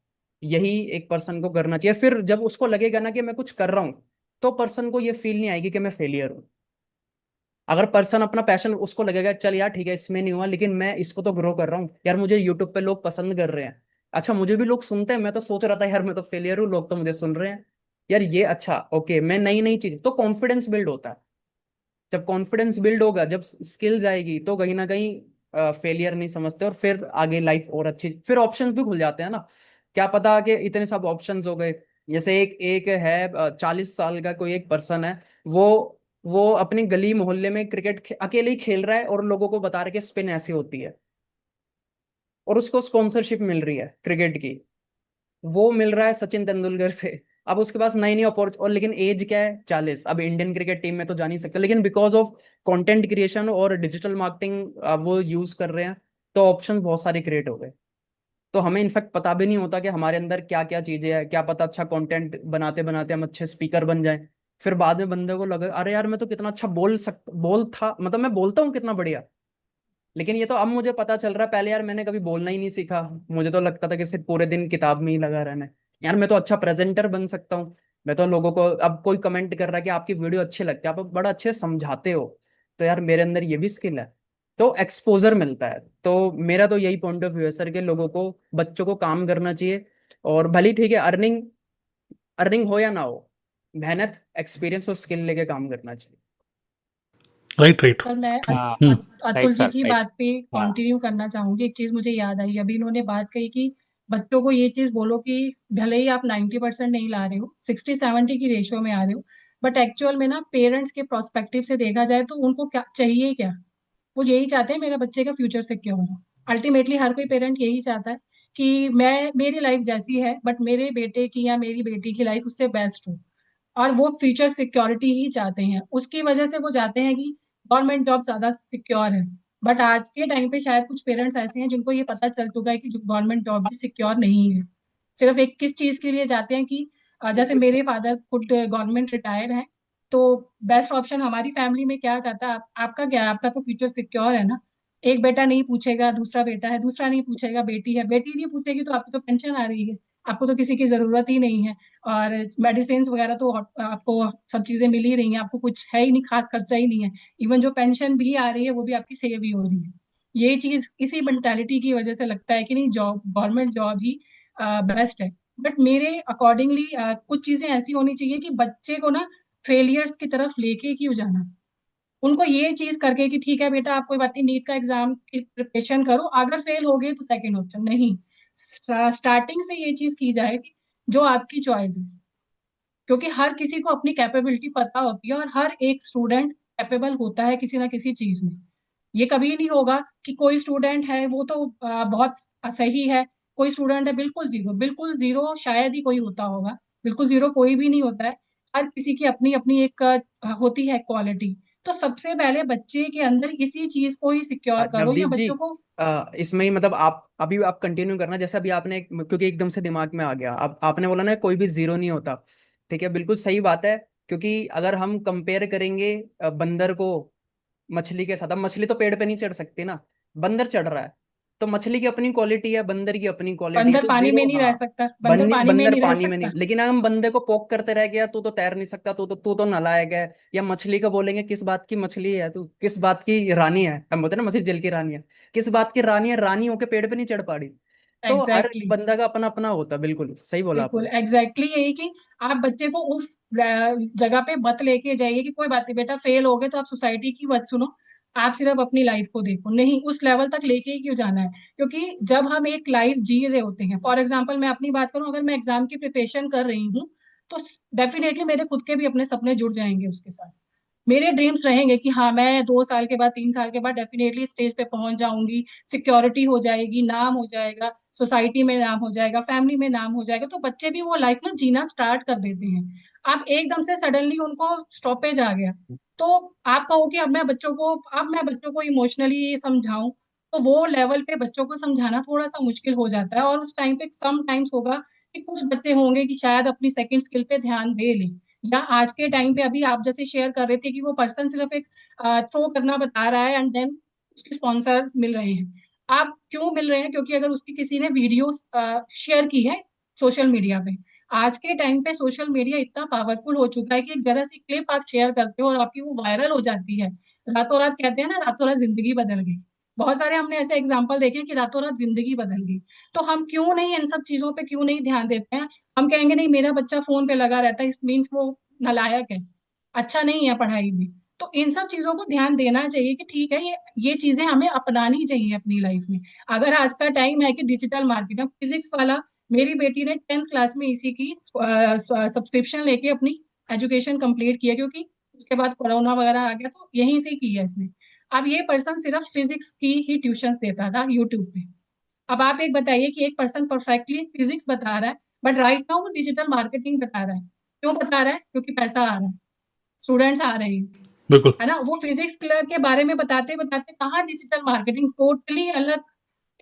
यही एक पर्सन को करना चाहिए। फिर जब उसको लगेगा ना कि मैं कुछ कर रहा हूँ, तो पर्सन को ये फील नहीं आएगी कि मैं फेलियर हूँ। अगर पर्सन अपना पैशन, उसको लगेगा चल यार ठीक है इसमें नहीं हुआ, लेकिन मैं इसको तो ग्रो कर रहा हूँ यार, मुझे यूट्यूब पे लोग पसंद कर रहे हैं, अच्छा मुझे भी लोग सुनते हैं, मैं तो सोच रहा था यार मैं तो फेलियर हूँ, लोग तो मुझे सुन रहे हैं यार, ये अच्छा ओके, मैं नई नई चीज, तो कॉन्फिडेंस बिल्ड होता है। जब कॉन्फिडेंस बिल्ड होगा, जब स्किल्स आएगी, तो कहीं ना कहीं फेलियर नहीं समझते, और फिर आगे लाइफ और अच्छी, फिर ऑप्शंस भी खुल जाते हैं ना। क्या पता कि इतने सब ऑप्शंस हो गए, जैसे एक एक है 40 साल का कोई एक पर्सन है, वो अपनी गली मोहल्ले में क्रिकेट अकेले ही खेल रहा है, और लोगों को बता रहा है कि स्पिन ऐसी होती है, और उसको स्पॉन्सरशिप मिल रही है क्रिकेट की, वो मिल रहा है सचिन तेंदुलकर से। अब उसके पास नई नई अपॉर्चुनिटी, और लेकिन एज क्या है, 40, अब इंडियन क्रिकेट टीम में तो जा नहीं सकते, लेकिन बिकॉज ऑफ कंटेंट क्रिएशन और डिजिटल मार्केटिंग वो यूज कर रहे हैं, तो ऑप्शन बहुत सारे क्रिएट हो गए। तो हमें इनफैक्ट पता भी नहीं होता कि हमारे अंदर क्या क्या चीजें हैं, क्या पता अच्छा कंटेंट बनाते बनाते हम अच्छे स्पीकर बन जाएं, फिर बाद में बंदे को लगे अरे यार मैं तो कितना अच्छा बोल था, मतलब मैं बोलता हूँ कितना बढ़िया, लेकिन ये तो अब मुझे पता चल रहा है, पहले यार मैंने कभी बोलना ही नहीं सीखा, मुझे तो लगता था कि सिर्फ पूरे दिन किताब में ही लगा रहना है, यार मैं तो अच्छा प्रेजेंटर बन सकता हूँ, मैं तो लोगों को, अब कोई कमेंट कर रहा है कि आपकी वीडियो अच्छी लगती है, आप बड़ा अच्छे से समझाते हो, तो यार मेरे अंदर ये भी स्किल है, तो एक्सपोजर मिलता है। तो मेरा तो यही पॉइंट ऑफ व्यू है सर, कि लोगों को, बच्चों को काम करना चाहिए, और भले ही ठीक है अर्निंग, अर्निंग हो या ना हो, मेहनत, एक्सपीरियंस और स्किल लेके काम करना चाहिए। Right right. सर मैं हाँ अतुल राइट जी सर की राइट। बात पे हाँ कंटिन्यू करना चाहूंगी। एक चीज मुझे याद आई, अभी इन्होंने बात कही कि बच्चों को ये चीज बोलो कि भले ही आप 90% नहीं ला रहे हो, 60-70 की रेशियो में आ रहे हो, बट एक्चुअल में ना पेरेंट्स के प्रोस्पेक्टिव से देखा जाए तो उनको क्या चाहिए, क्या वो यही चाहते हैं मेरे बच्चे का फ्यूचर सिक्योर हो। अल्टीमेटली हर कोई पेरेंट यही चाहता है कि मैं, मेरी लाइफ जैसी है बट मेरे बेटे की या मेरी बेटी की लाइफ उससे बेस्ट हो, और वो फ्यूचर सिक्योरिटी ही चाहते हैं, उसकी वजह से वो चाहते हैं कि गवर्नमेंट जॉब ज्यादा सिक्योर है। बट आज के टाइम पे शायद कुछ पेरेंट्स ऐसे हैं जिनको ये पता चल चुका है कि गवर्नमेंट जॉब भी सिक्योर नहीं है। सिर्फ एक किस चीज के लिए जाते हैं कि जैसे मेरे फादर खुद गवर्नमेंट रिटायर्ड हैं, तो बेस्ट ऑप्शन हमारी फैमिली में क्या चाहता है, आपका क्या है, आपका तो फ्यूचर सिक्योर है ना। एक बेटा नहीं पूछेगा, दूसरा बेटा है, दूसरा नहीं पूछेगा, बेटी है, बेटी नहीं पूछेगी तो आपकी तो पेंशन आ रही है, आपको तो किसी की जरूरत ही नहीं है, और मेडिसिन वगैरह तो आपको सब चीजें मिल ही रही हैं, आपको कुछ है ही नहीं, खास खर्चा ही नहीं है, इवन जो पेंशन भी आ रही है वो भी आपकी सेव ही हो रही है। ये चीज इसी मेंटालिटी की वजह से लगता है कि नहीं, जॉब, गवर्नमेंट जॉब ही बेस्ट है। बट मेरे अकॉर्डिंगली कुछ चीजें ऐसी होनी चाहिए कि बच्चे को ना फेलियर्स की तरफ लेके क्यों जाना, उनको ये चीज करके कि ठीक है बेटा आप कोई बात नहीं, नीट का एग्जाम की प्रिपरेशन करो, अगर फेल हो गए तो सेकंड ऑप्शन नहीं, स्टार्टिंग से ये चीज की जाए कि जो आपकी चॉइस है, क्योंकि हर किसी को अपनी कैपेबिलिटी पता होती है और हर एक स्टूडेंट कैपेबल होता है किसी ना किसी चीज में। ये कभी नहीं होगा कि कोई स्टूडेंट है वो तो बहुत सही है, कोई स्टूडेंट है बिल्कुल जीरो, बिल्कुल जीरो शायद ही कोई होता होगा, बिल्कुल जीरो कोई भी नहीं होता है। हर किसी की अपनी अपनी एक होती है क्वालिटी। तो सबसे पहले बच्चे के अंदर इसी चीज को ही सिक्योर करो, या नवदीप जी, बच्चों को। इसमें ही मतलब आप कंटिन्यू करना, जैसे अभी आपने क्योंकि एकदम से दिमाग में आ गया, अब आपने बोला ना कोई भी जीरो नहीं होता, ठीक है, बिल्कुल सही बात है, क्योंकि अगर हम कंपेयर करेंगे बंदर को मछली के साथ, अब मछली तो पेड़ पे नहीं चढ़ सकती ना, बंदर चढ़ रहा है, तो मछली की अपनी क्वालिटी है, बंदर की अपनी क्वालिटी है, बंदर तो पानी में जीरो, नहीं रह हाँ, सकता, बंदर पानी में बंदर नहीं रह पानी में नहीं, सकता। लेकिन अगर हम बंदे को पोक करते रह गया, तू तो तैर नहीं सकता, तू तो नालायक है, या मछली को बोलेंगे किस बात की मछली है तू, किस बात की रानी है, हम बोलते हैं ना मछली जल की रानी है, किस बात की रानी है, रानी होके पेड़ पे नहीं चढ़ पा रही। तो हर एग्जैक्टली, बंदा का अपना अपना होता है, बिल्कुल सही बोला बिल्कुल आपने। एग्जैक्टली यही कि आप बच्चे को उस जगह पे मत लेके जाइए कि कोई बात नहीं बेटा फेल हो गए तो आप सोसाइटी की मत सुनो, आप सिर्फ अपनी लाइफ को देखो, नहीं, उस लेवल तक लेके ही क्यों जाना है? क्योंकि जब हम एक लाइफ जी रहे होते हैं, फॉर एग्जाम्पल मैं अपनी बात करूं, अगर मैं एग्जाम की प्रिपरेशन कर रही हूँ तो डेफिनेटली मेरे खुद के भी अपने सपने जुड़ जाएंगे उसके साथ। मेरे ड्रीम्स रहेंगे कि हाँ, मैं 2 साल के बाद, 3 साल के बाद डेफिनेटली स्टेज पे पहुंच जाऊंगी, सिक्योरिटी हो जाएगी, नाम हो जाएगा, सोसाइटी में नाम हो जाएगा, फैमिली में नाम हो जाएगा, तो बच्चे भी वो लाइफ ना जीना स्टार्ट कर देते हैं। आप एकदम से सडनली उनको स्टॉपेज आ गया, तो आप कहो कि अब मैं बच्चों को इमोशनली समझाऊं, तो वो लेवल पे बच्चों को समझाना थोड़ा सा मुश्किल हो जाता है। और उस टाइम पे सम टाइम्स होगा कि कुछ बच्चे होंगे कि शायद अपनी सेकंड स्किल पे ध्यान दे लें, या आज के टाइम पे अभी आप जैसे शेयर कर रहे थे कि वो पर्सन सिर्फ एक थ्रो करना बता रहा है एंड देन उसके स्पॉन्सर मिल रहे हैं। आप क्यों मिल रहे हैं? क्योंकि अगर उसकी किसी ने वीडियो शेयर की है सोशल मीडिया पे, आज के टाइम पे सोशल मीडिया इतना पावरफुल हो चुका है कि एक जरा सी क्लिप आप शेयर करते हो और आपकी वो वायरल हो जाती है, रातों रात, कहते हैं ना, रातों रात जिंदगी बदल गई। बहुत सारे हमने ऐसे एग्जाम्पल देखे हैं कि रातों रात जिंदगी बदल गई। तो हम क्यों नहीं इन सब चीजों पे क्यों नहीं ध्यान देते हैं? हम कहेंगे नहीं, मेरा बच्चा फोन पे लगा रहता है, इस मीन्स वो नालायक है, अच्छा नहीं है पढ़ाई में। तो इन सब चीजों को ध्यान देना चाहिए कि ठीक है, ये चीजें हमें अपनानी चाहिए अपनी लाइफ में। अगर आज का टाइम है कि डिजिटल मार्केटिंग, फिजिक्स वाला, मेरी बेटी ने 10th क्लास में इसी की सब्सक्रिप्शन लेके अपनी एजुकेशन कंप्लीट किया, क्योंकि उसके बाद कोरोना वगैरह आ गया, तो यहीं से की है इसने। अब ये पर्सन सिर्फ फिजिक्स की ही ट्यूशंस देता था यूट्यूब पे। अब आप एक बताइए कि एक पर्सन परफेक्टली फिजिक्स बता रहा है, बट राइट नाउ वो डिजिटल मार्केटिंग बता रहा है। क्यों बता रहा है? क्योंकि पैसा आ रहा है, स्टूडेंट्स आ रहे हैं, बिल्कुल। है ना? वो फिजिक्स के बारे में बताते बताते कहाँ डिजिटल मार्केटिंग टोटली अलग,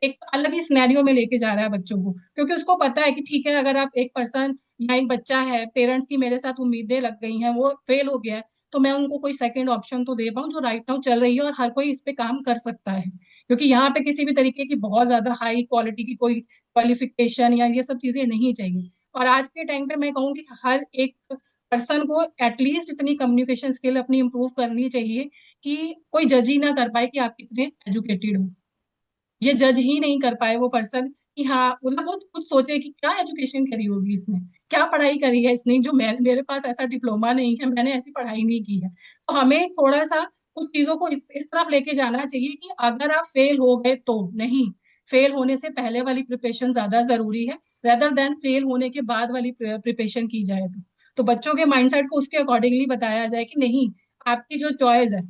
एक अलग ही सिनेरियो में लेके जा रहा है बच्चों को। क्योंकि उसको पता है कि ठीक है, अगर आप एक पर्सन या एक बच्चा है, पेरेंट्स की मेरे साथ उम्मीदें लग गई हैं, वो फेल हो गया है, तो मैं उनको कोई सेकंड ऑप्शन तो दे पाऊँ जो राइट नाउ चल रही है और हर कोई इस पे काम कर सकता है। क्योंकि यहाँ पे किसी भी तरीके की बहुत ज्यादा हाई क्वालिटी की कोई क्वालिफिकेशन या ये सब चीजें नहीं चाहिए। और आज के टाइम पे मैं कहूँ कि हर एक पर्सन को एटलीस्ट इतनी कम्युनिकेशन स्किल अपनी इंप्रूव करनी चाहिए कि कोई जज ही ना कर पाए कि आप कितने एजुकेटेड हो। ये जज ही नहीं कर पाए वो पर्सन कि हाँ, मतलब वो खुद सोचे कि क्या एजुकेशन करी होगी इसने, क्या पढ़ाई करी है इसने, जो मेरे पास ऐसा डिप्लोमा नहीं है, मैंने ऐसी पढ़ाई नहीं की है। तो हमें थोड़ा सा कुछ चीजों को इस तरफ लेके जाना चाहिए कि अगर आप फेल हो गए तो नहीं, फेल होने से पहले वाली प्रिपरेशन ज्यादा जरूरी है, रेदर देन फेल होने के बाद वाली प्रिपरेशन की जाए। तो बच्चों के माइंडसेट को उसके अकॉर्डिंगली बताया जाए कि नहीं, आपकी जो चॉइस है।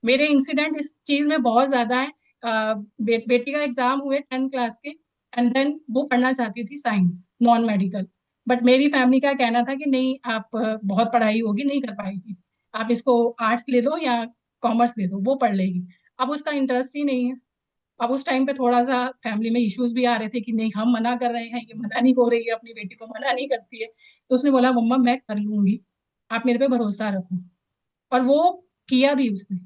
मेरे इंसिडेंट इस चीज में बहुत ज्यादा है। बेटी का एग्जाम हुए 10th क्लास के, एंड देन वो पढ़ना चाहती थी साइंस नॉन मेडिकल, बट मेरी फैमिली का कहना था कि नहीं, आप बहुत पढ़ाई होगी, नहीं कर पाएगी, आप इसको आर्ट्स ले दो या कॉमर्स दे दो, वो पढ़ लेगी। अब उसका इंटरेस्ट ही नहीं है। अब उस टाइम पे थोड़ा सा फैमिली में इश्यूज भी आ रहे थे कि नहीं, हम मना कर रहे हैं, ये मना नहीं हो रही है, अपनी बेटी को मना नहीं करती है। तो उसने बोला, मम्मा मैं कर लूंगी, आप मेरे पे भरोसा रखो। और वो किया भी उसने,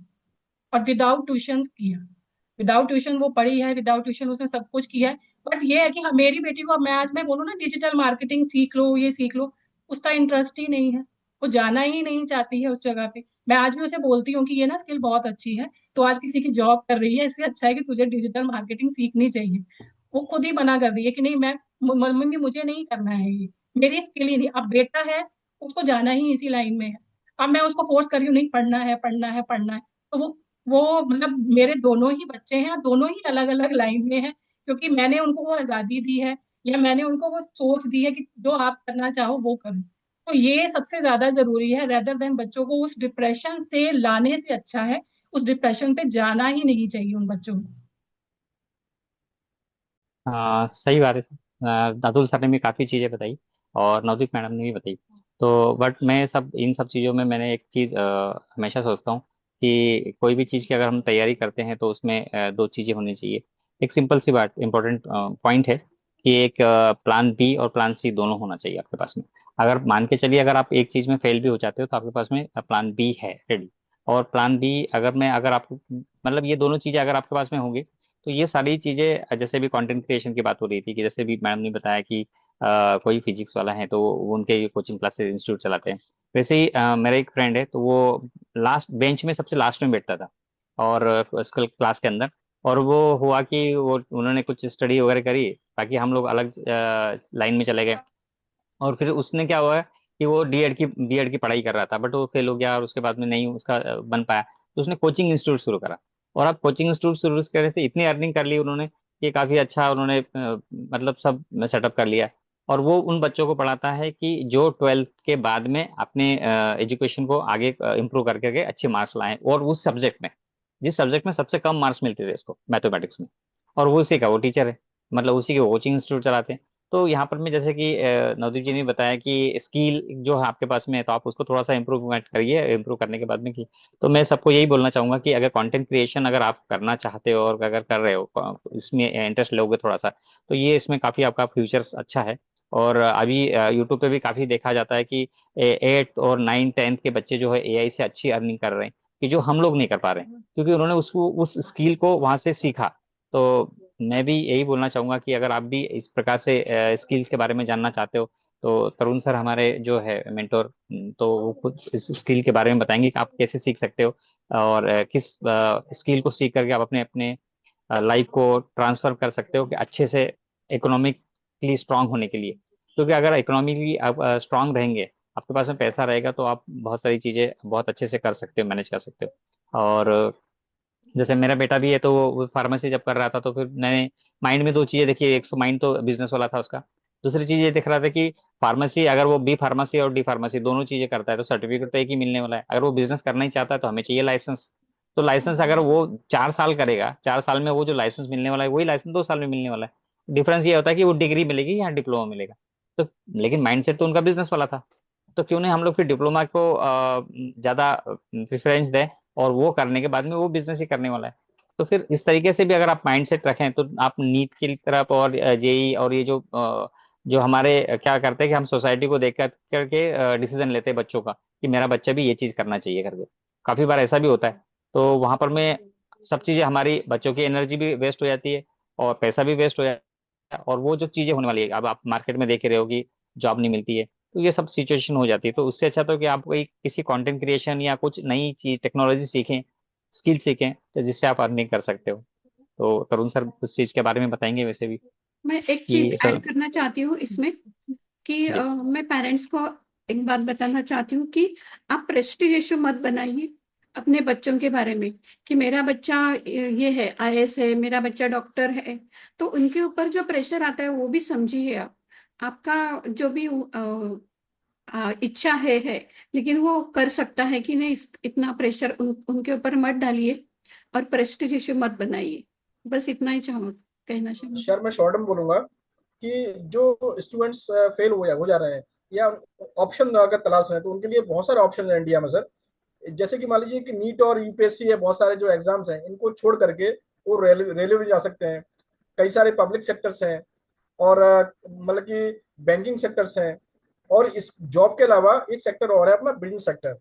और विदाउट ट्यूशन किया। विदाउट ट्यूशन वो पढ़ी है, विदाउट ट्यूशन उसने सब कुछ किया है। बट ये है कि हाँ, मेरी बेटी को, अब मैं आज मैं बोलूँ ना डिजिटल मार्केटिंग सीख लो, ये सीख लो, उसका इंटरेस्ट ही नहीं है, वो जाना ही नहीं चाहती है उस जगह पे। मैं आज भी उसे बोलती हूँ कि ये ना स्किल बहुत अच्छी है, तो आज किसी की जॉब कर रही है, इससे अच्छा है कि तुझे डिजिटल मार्केटिंग सीखनी चाहिए। वो खुद ही मना कर रही है कि नहीं, मैं, मम्मी मुझे नहीं करना है, ये मेरी स्किल ही नहीं। अब बेटा है, उसको जाना ही इसी लाइन में है। अब मैं उसको फोर्स कर रही हूँ, नहीं, पढ़ना है, पढ़ना है, पढ़ना है। तो वो मतलब मेरे दोनों ही बच्चे हैं, दोनों ही अलग अलग लाइन में हैं, क्योंकि मैंने उनको वो आजादी दी है, या मैंने उनको वो सोच दी है कि जो आप करना चाहो वो करो। तो ये सबसे ज्यादा जरूरी है, रेदर देन बच्चों को उस डिप्रेशन से लाने से अच्छा है उस डिप्रेशन पे जाना ही नहीं चाहिए उन बच्चों को। हाँ, सही बात है सर। दादुल सर ने भी काफ़ी चीज़ें बताई और नवदीप मैडम ने भी बताई। तो बट मैं सब इन सब चीज़ों में मैंने एक चीज़ हमेशा सोचता हूँ कि कोई भी चीज़ की अगर हम तैयारी करते हैं तो उसमें दो चीज़ें होनी चाहिए। एक सिंपल सी बात, इम्पोर्टेंट पॉइंट है कि एक प्लान बी और प्लान सी दोनों होना चाहिए आपके पास में। अगर मान के चलिए, अगर आप एक चीज़ में फेल भी हो जाते हो तो आपके पास में प्लान बी है रेडी। और प्लान बी अगर आप मतलब ये दोनों चीज़ें अगर आपके पास में होंगी तो ये सारी चीजें, जैसे भी कंटेंट क्रिएशन की बात हो रही थी कि जैसे भी मैडम ने बताया कि कोई फिजिक्स वाला है तो वो उनके कोचिंग क्लासेस इंस्टीट्यूट चलाते हैं। वैसे ही मेरा एक फ्रेंड है तो वो लास्ट बेंच में सबसे लास्ट में बैठता था और स्कूल क्लास के अंदर। और वो हुआ कि वो उन्होंने कुछ स्टडी वगैरह करी, ताकि हम लोग अलग लाइन में चले गए। और फिर उसने क्या हुआ कि वो बीएड की पढ़ाई कर रहा था, बट वो फेल हो गया और उसके बाद में नहीं उसका बन पाया। तो उसने कोचिंग इंस्टीट्यूट शुरू करा और आप कोचिंग इंस्टीट्यूट शुरू करने से इतनी अर्निंग कर ली उन्होंने कि काफी अच्छा उन्होंने मतलब सब सेटअप कर लिया। और वो उन बच्चों को पढ़ाता है कि जो 12th के बाद में अपने एजुकेशन को आगे इम्प्रूव करके अच्छे मार्क्स लाएं, और उस सब्जेक्ट में, जिस सब्जेक्ट में सबसे कम मार्क्स मिलते थे इसको, मैथमेटिक्स में, और वो उसी का वो टीचर है, मतलब उसी के कोचिंग इंस्टीट्यूट चलाते हैं। तो यहाँ पर मैं जैसे कि नवदीप जी ने बताया कि स्किल जो है आपके पास में है तो आप उसको थोड़ा सा इम्प्रूवमेंट करिए, इम्प्रूव करने के बाद में की। तो मैं सबको यही बोलना चाहूंगा कि अगर कंटेंट क्रिएशन अगर आप करना चाहते हो और अगर कर रहे हो, इसमें इंटरेस्ट लोगे थोड़ा सा, तो ये इसमें काफी आपका फ्यूचर अच्छा है। और अभी यूट्यूब पे भी काफी देखा जाता है कि 8th और 9th 10th के बच्चे जो है एआई से अच्छी अर्निंग कर रहे हैं, कि जो हम लोग नहीं कर पा रहे हैं, क्योंकि उन्होंने उसको उस स्किल को वहां से सीखा। तो मैं भी यही बोलना चाहूंगा कि अगर आप भी इस प्रकार से स्किल्स के बारे में जानना चाहते हो, तो तरुण सर हमारे जो है मेंटोर, तो वो खुद इस स्किल के बारे में बताएंगे कि आप कैसे सीख सकते हो, और किस स्किल को सीख करके आप अपने अपने लाइफ को ट्रांसफर कर सकते हो कि अच्छे से इकोनॉमिकली स्ट्रांग होने के लिए। क्योंकि अगर इकोनॉमिकली आप स्ट्रांग रहेंगे, आपके पास में पैसा रहेगा, तो आप बहुत सारी चीजें बहुत अच्छे से कर सकते हो, मैनेज कर सकते हो। और जैसे मेरा बेटा भी है, तो वो फार्मेसी जब कर रहा था, तो फिर मैंने माइंड में दो चीजें देखी। एक तो माइंड तो बिजनेस वाला था उसका, दूसरी चीज ये देख रहा था कि फार्मेसी, अगर वो बी फार्मेसी और डी फार्मेसी दोनों चीजें करता है तो सर्टिफिकेट तो एक ही मिलने वाला है। अगर वो बिजनेस करना ही चाहता है तो हमें चाहिए लाइसेंस। तो लाइसेंस अगर वो 4 साल करेगा, 4 साल में वो जो लाइसेंस मिलने वाला है वही लाइसेंस 2 साल में मिलने वाला है। डिफरेंस ये होता है कि वो डिग्री मिलेगी या डिप्लोमा मिलेगा। तो लेकिन माइंडसेट तो उनका बिजनेस वाला था। तो क्यों नहीं हम लोग फिर डिप्लोमा को ज्यादा प्रेफरेंस दें, और वो करने के बाद में वो बिजनेस ही करने वाला है। तो फिर इस तरीके से भी अगर आप माइंडसेट रखें, तो आप नीट की तरफ और जेई और ये जो जो हमारे क्या करते हैं कि हम सोसाइटी को देख करके डिसीजन लेते हैं बच्चों का, कि मेरा बच्चा भी ये चीज करना चाहिए करके। काफी बार ऐसा भी होता है। तो वहां पर मैं सब चीजें, हमारी बच्चों की एनर्जी भी वेस्ट हो जाती है और पैसा भी वेस्ट हो जाता है, और वो जो चीजें होने वाली है, अब आप मार्केट में देख ही रहे हो कि जॉब नहीं मिलती है, तो ये सब सिचुएशन हो जाती है। तो उससे अच्छा तो कि आप कोई किसी कंटेंट क्रिएशन या कुछ नई चीज टेक्नोलॉजी सीखें, स्किल सीखें, तो जिससे आप अर्निंग कर सकते हो। तो तरुण सर उस चीज के बारे में बताएंगे वैसे भी मैं एक चीज कि ऐड सर। करना चाहती हूँ इसमें कि जी। मैं पेरेंट्स को एक बात बताना चाहती हूँ कि आप प्रेस्टीज इशू मत बनाइए अपने बच्चों के बारे में, कि मेरा बच्चा ये है, आईएएस है, मेरा बच्चा डॉक्टर है। तो उनके ऊपर जो प्रेशर आता है वो भी समझिए आप। आपका जो भी इच्छा है, लेकिन वो कर सकता है कि नहीं, इतना प्रेशर उनके ऊपर मत डालिए और प्रेस्टीज इशू मत बनाइए। बस इतना ही कहना चाहूंगी। सर मैं शॉर्ट में बोलूंगा कि जो स्टूडेंट्स फेल हो जा रहे हैं या ऑप्शन अगर तलाश रहे हैं, तो उनके लिए बहुत सारे ऑप्शन है इंडिया में सर। जैसे कि मान लीजिए कि नीट और यूपीएससी है, बहुत सारे जो एग्जाम्स हैं इनको छोड़ करके वो रेलवे में जा सकते हैं। कई सारे पब्लिक सेक्टर्स हैं, और मतलब कि बैंकिंग सेक्टर्स हैं। और इस जॉब के अलावा एक सेक्टर और है अपना बिजनेस सेक्टर।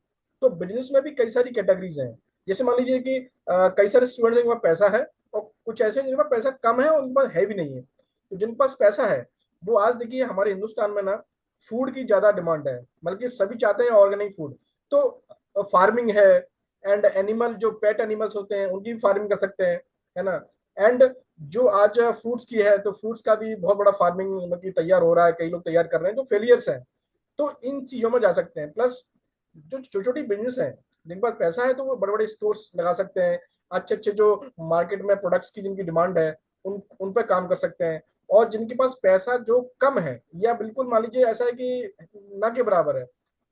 तो बिजनेस में भी कई सारी कैटेगरीज हैं। जैसे मान लीजिए कि कई सारे स्टूडेंट्स के पास पैसा है, और कुछ ऐसे हैं जिनके पास पैसा कम है और उनके पास है भी नहीं है। तो जिनके पास पैसा है वो आज देखिए हमारे हिंदुस्तान में ना फूड की ज्यादा डिमांड है, बल्कि सभी चाहते हैं ऑर्गेनिक फूड। तो फार्मिंग है, एंड एनिमल जो पेट एनिमल्स होते हैं उनकी भी फार्मिंग कर सकते हैं, है ना। एंड जो आज फ्रूट्स की है, तो फ्रूट्स का भी बहुत बड़ा फार्मिंग मतलब कि तैयार हो रहा है, कई लोग तैयार कर रहे हैं जो फेलियर्स हैं। तो इन चीजों में जा सकते हैं। प्लस जो छोटी छोटी बिजनेस है, जिनके पास पैसा है तो वो बड़े बड़े स्टोर्स लगा सकते हैं। अच्छे अच्छे जो मार्केट में प्रोडक्ट्स की जिनकी डिमांड है उन पर काम कर सकते हैं। और जिनके पास पैसा जो कम है या बिल्कुल मान लीजिए ऐसा है कि ना के बराबर है,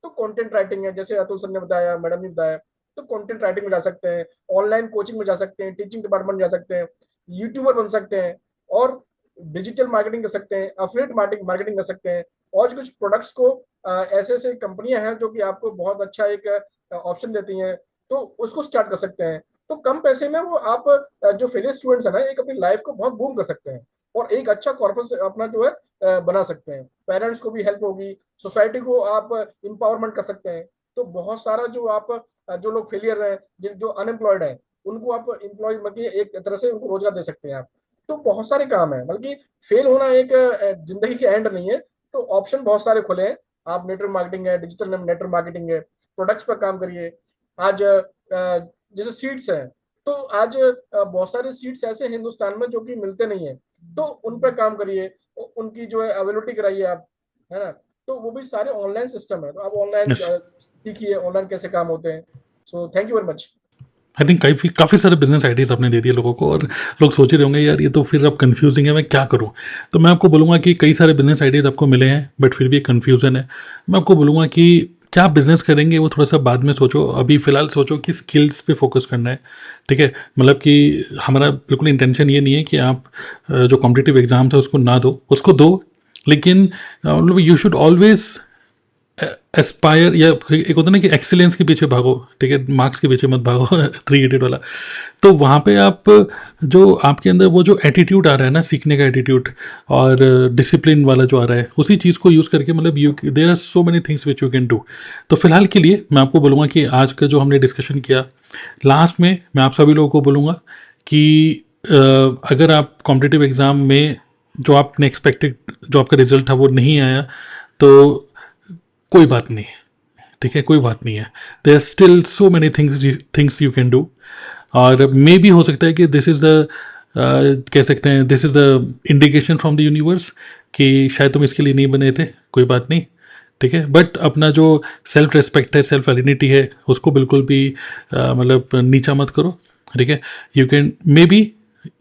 तो कंटेंट राइटिंग है, जैसे अतुल सर ने बताया, मैडम ने बताया, तो कंटेंट राइटिंग में जा सकते हैं, ऑनलाइन कोचिंग में जा सकते हैं, टीचिंग डिपार्टमेंट में जा सकते हैं, यूट्यूबर बन सकते हैं, और डिजिटल मार्केटिंग कर सकते हैं, अफिलिएट मार्केटिंग कर सकते हैं। और कुछ प्रोडक्ट्स को ऐसे ऐसे कंपनियां हैं जो कि आपको बहुत अच्छा एक ऑप्शन देती हैं, तो उसको स्टार्ट कर सकते हैं। तो कम पैसे में वो आप जो फेलियर स्टूडेंट्स हैं ना, एक अपनी लाइफ को बहुत बूम कर सकते हैं, और एक अच्छा कॉर्पस अपना जो है बना सकते हैं। पेरेंट्स को भी हेल्प होगी, सोसाइटी को आप इंपावरमेंट कर सकते हैं। तो बहुत सारा जो आप जो लोग फेलियर हैं, जो अनएम्प्लॉयड हैं, उनको आप एम्प्लॉय मतलब एक तरह से उनको रोजगार दे सकते हैं आप। तो बहुत सारे काम है, बल्कि फेल होना एक जिंदगी के एंड नहीं है। तो ऑप्शन बहुत सारे खुले हैं। आप नेटवर्क मार्केटिंग है, डिजिटल नेटवर्क मार्केटिंग है, प्रोडक्ट्स पर काम करिए। आज जैसे सीट्स हैं, तो आज बहुत सारे सीट्स ऐसे हैं हिंदुस्तान में जो कि मिलते नहीं है, तो उन पर काम करिए, उनकी जो है अवेलेबिलिटी कराइए आप, है ना। तो वो भी सारे ऑनलाइन सिस्टम है, तो आप ऑनलाइन यस। सीखिए ऑनलाइन कैसे काम होते हैं। So thank you very much. I think काफ़ी सारे बिजनेस आइडियाज़ आपने दे दिए लोगों को, और लोग सोच रहे होंगे यार ये तो फिर अब कन्फ्यूजिंग है, मैं क्या करूँ। तो मैं आपको बोलूँगा कि कई सारे बिजनेस आइडियाज़ आपको मिले हैं बट फिर भी कन्फ्यूज़न है। मैं आपको बोलूँगा कि क्या आप बिज़नेस करेंगे वो थोड़ा सा बाद में सोचो, अभी फ़िलहाल सोचो कि स्किल्स पे फोकस करना है, ठीक है। मतलब कि हमारा बिल्कुल इंटेंशन ये नहीं है कि आप जो कॉम्पिटिटिव एग्ज़ाम्स है उसको ना दो, उसको दो, लेकिन मतलब यू शुड ऑलवेज एस्पायर, या एक होता है ना कि एक्सीलेंस के पीछे भागो, ठीक है, मार्क्स के पीछे मत भागो 3 इडियट वाला। तो वहाँ पे आप जो आपके अंदर वो जो एटीट्यूड आ रहा है ना, सीखने का एटीट्यूड और डिसिप्लिन वाला जो आ रहा है, उसी चीज़ को यूज़ करके मतलब you there are so many things which you can do. तो फिलहाल के लिए मैं आपको बोलूँगा कि आज का जो हमने डिस्कशन किया, लास्ट में मैं आप सभी लोगों को बोलूँगा कि अगर आप कॉम्पिटिटिव एग्ज़ाम में जो आपने एक्सपेक्टेड जो आपका रिजल्ट था वो नहीं आया, तो कोई बात नहीं, ठीक है, कोई बात नहीं है। There are still so many things you can do, और मे भी हो सकता है कि दिस इज़ द कह सकते हैं this is the indication from the universe कि शायद तुम इसके लिए नहीं बने थे, कोई बात नहीं, ठीक है। बट अपना जो सेल्फ रिस्पेक्ट है, सेल्फ आइडेंटिटी है, उसको बिल्कुल भी मतलब नीचा मत करो, ठीक है। यू कैन मे बी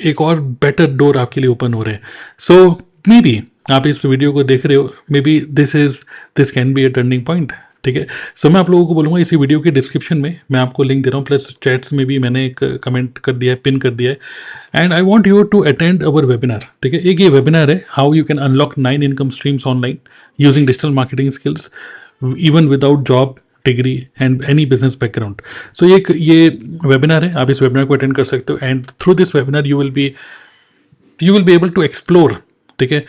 एक और बेटर डोर आपके लिए ओपन हो रहे हैं। सो मे बी आप इस वीडियो को देख रहे हो, may be this can be a turning point, ठीक है। सो मैं आप लोगों को बोलूँगा इसी वीडियो के डिस्क्रिप्शन में मैं आपको लिंक दे रहा हूँ, प्लस चैट्स में भी मैंने एक कमेंट कर दिया है, पिन कर दिया है। And I want you to attend our webinar, ठीक है। एक ये वेबिनार है, how you can unlock 9 income streams online using digital marketing skills even without job, degree and any business background. So ये वेबिनार है, आप इस वेबिनार को अटेंड कर सकते हो, and through this webinar you will be able to explore, ठीक है,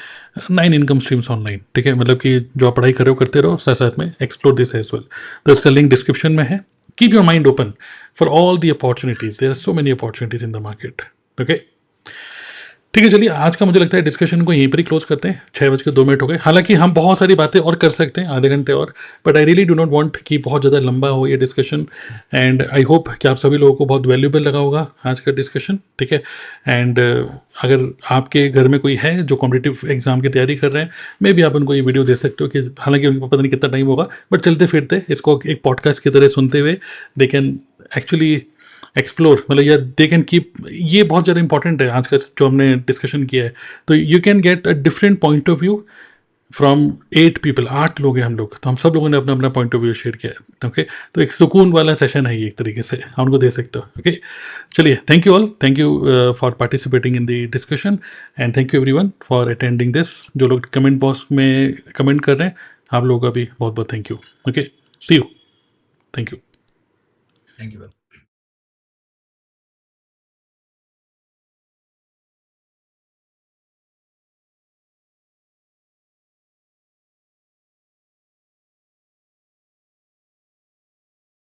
9 इनकम स्ट्रीम्स ऑनलाइन, ठीक है। मतलब कि जो आप पढ़ाई कर रहे हो करते रहो, साथ साथ में एक्सप्लोर दिस एज वेल। तो इसका लिंक डिस्क्रिप्शन में है। Keep your mind open for all the opportunities, there are so many opportunities in the market, okay. ठीक है, चलिए आज का मुझे लगता है डिस्कशन को यहीं पर ही क्लोज करते हैं। 6:02 हो गए। हालांकि हम बहुत सारी बातें और कर सकते हैं, आधे घंटे और, but I really do not want कि बहुत ज़्यादा लंबा हो ये डिस्कशन। एंड आई होप कि आप सभी लोगों को बहुत वैल्यूबल लगा होगा आज का डिस्कशन, ठीक है। एंड अगर आपके घर में कोई है जो कॉम्पिटिटिव एग्जाम की तैयारी कर रहे हैं, मे भी आप उनको ये वीडियो दे सकते हो, कि हालांकि उनको पता नहीं कितना टाइम होगा, बट चलते फिरते इसको एक पॉडकास्ट की तरह सुनते हुए दे कैन एक्चुअली एक्सप्लोर, मतलब यार दे कैन कीप, ये बहुत ज़्यादा इंपॉर्टेंट है आज का जो हमने डिस्कशन किया है। तो you can get a different point of view from 8 people, 8 लोग हैं हम लोग, तो हम सब लोगों ने अपना अपना पॉइंट ऑफ व्यू शेयर किया है, ओके। तो एक सुकून वाला सेशन है ये, एक तरीके से आप उनको दे सकते हो, ओके। चलिए, thank you all, thank you for participating in the discussion, and thank you everyone for attending this. जो लोग कमेंट बॉक्स में कमेंट कर रहे हैं, आप लोगों का भी बहुत बहुत thank you, okay. See you, thank you. Thank you.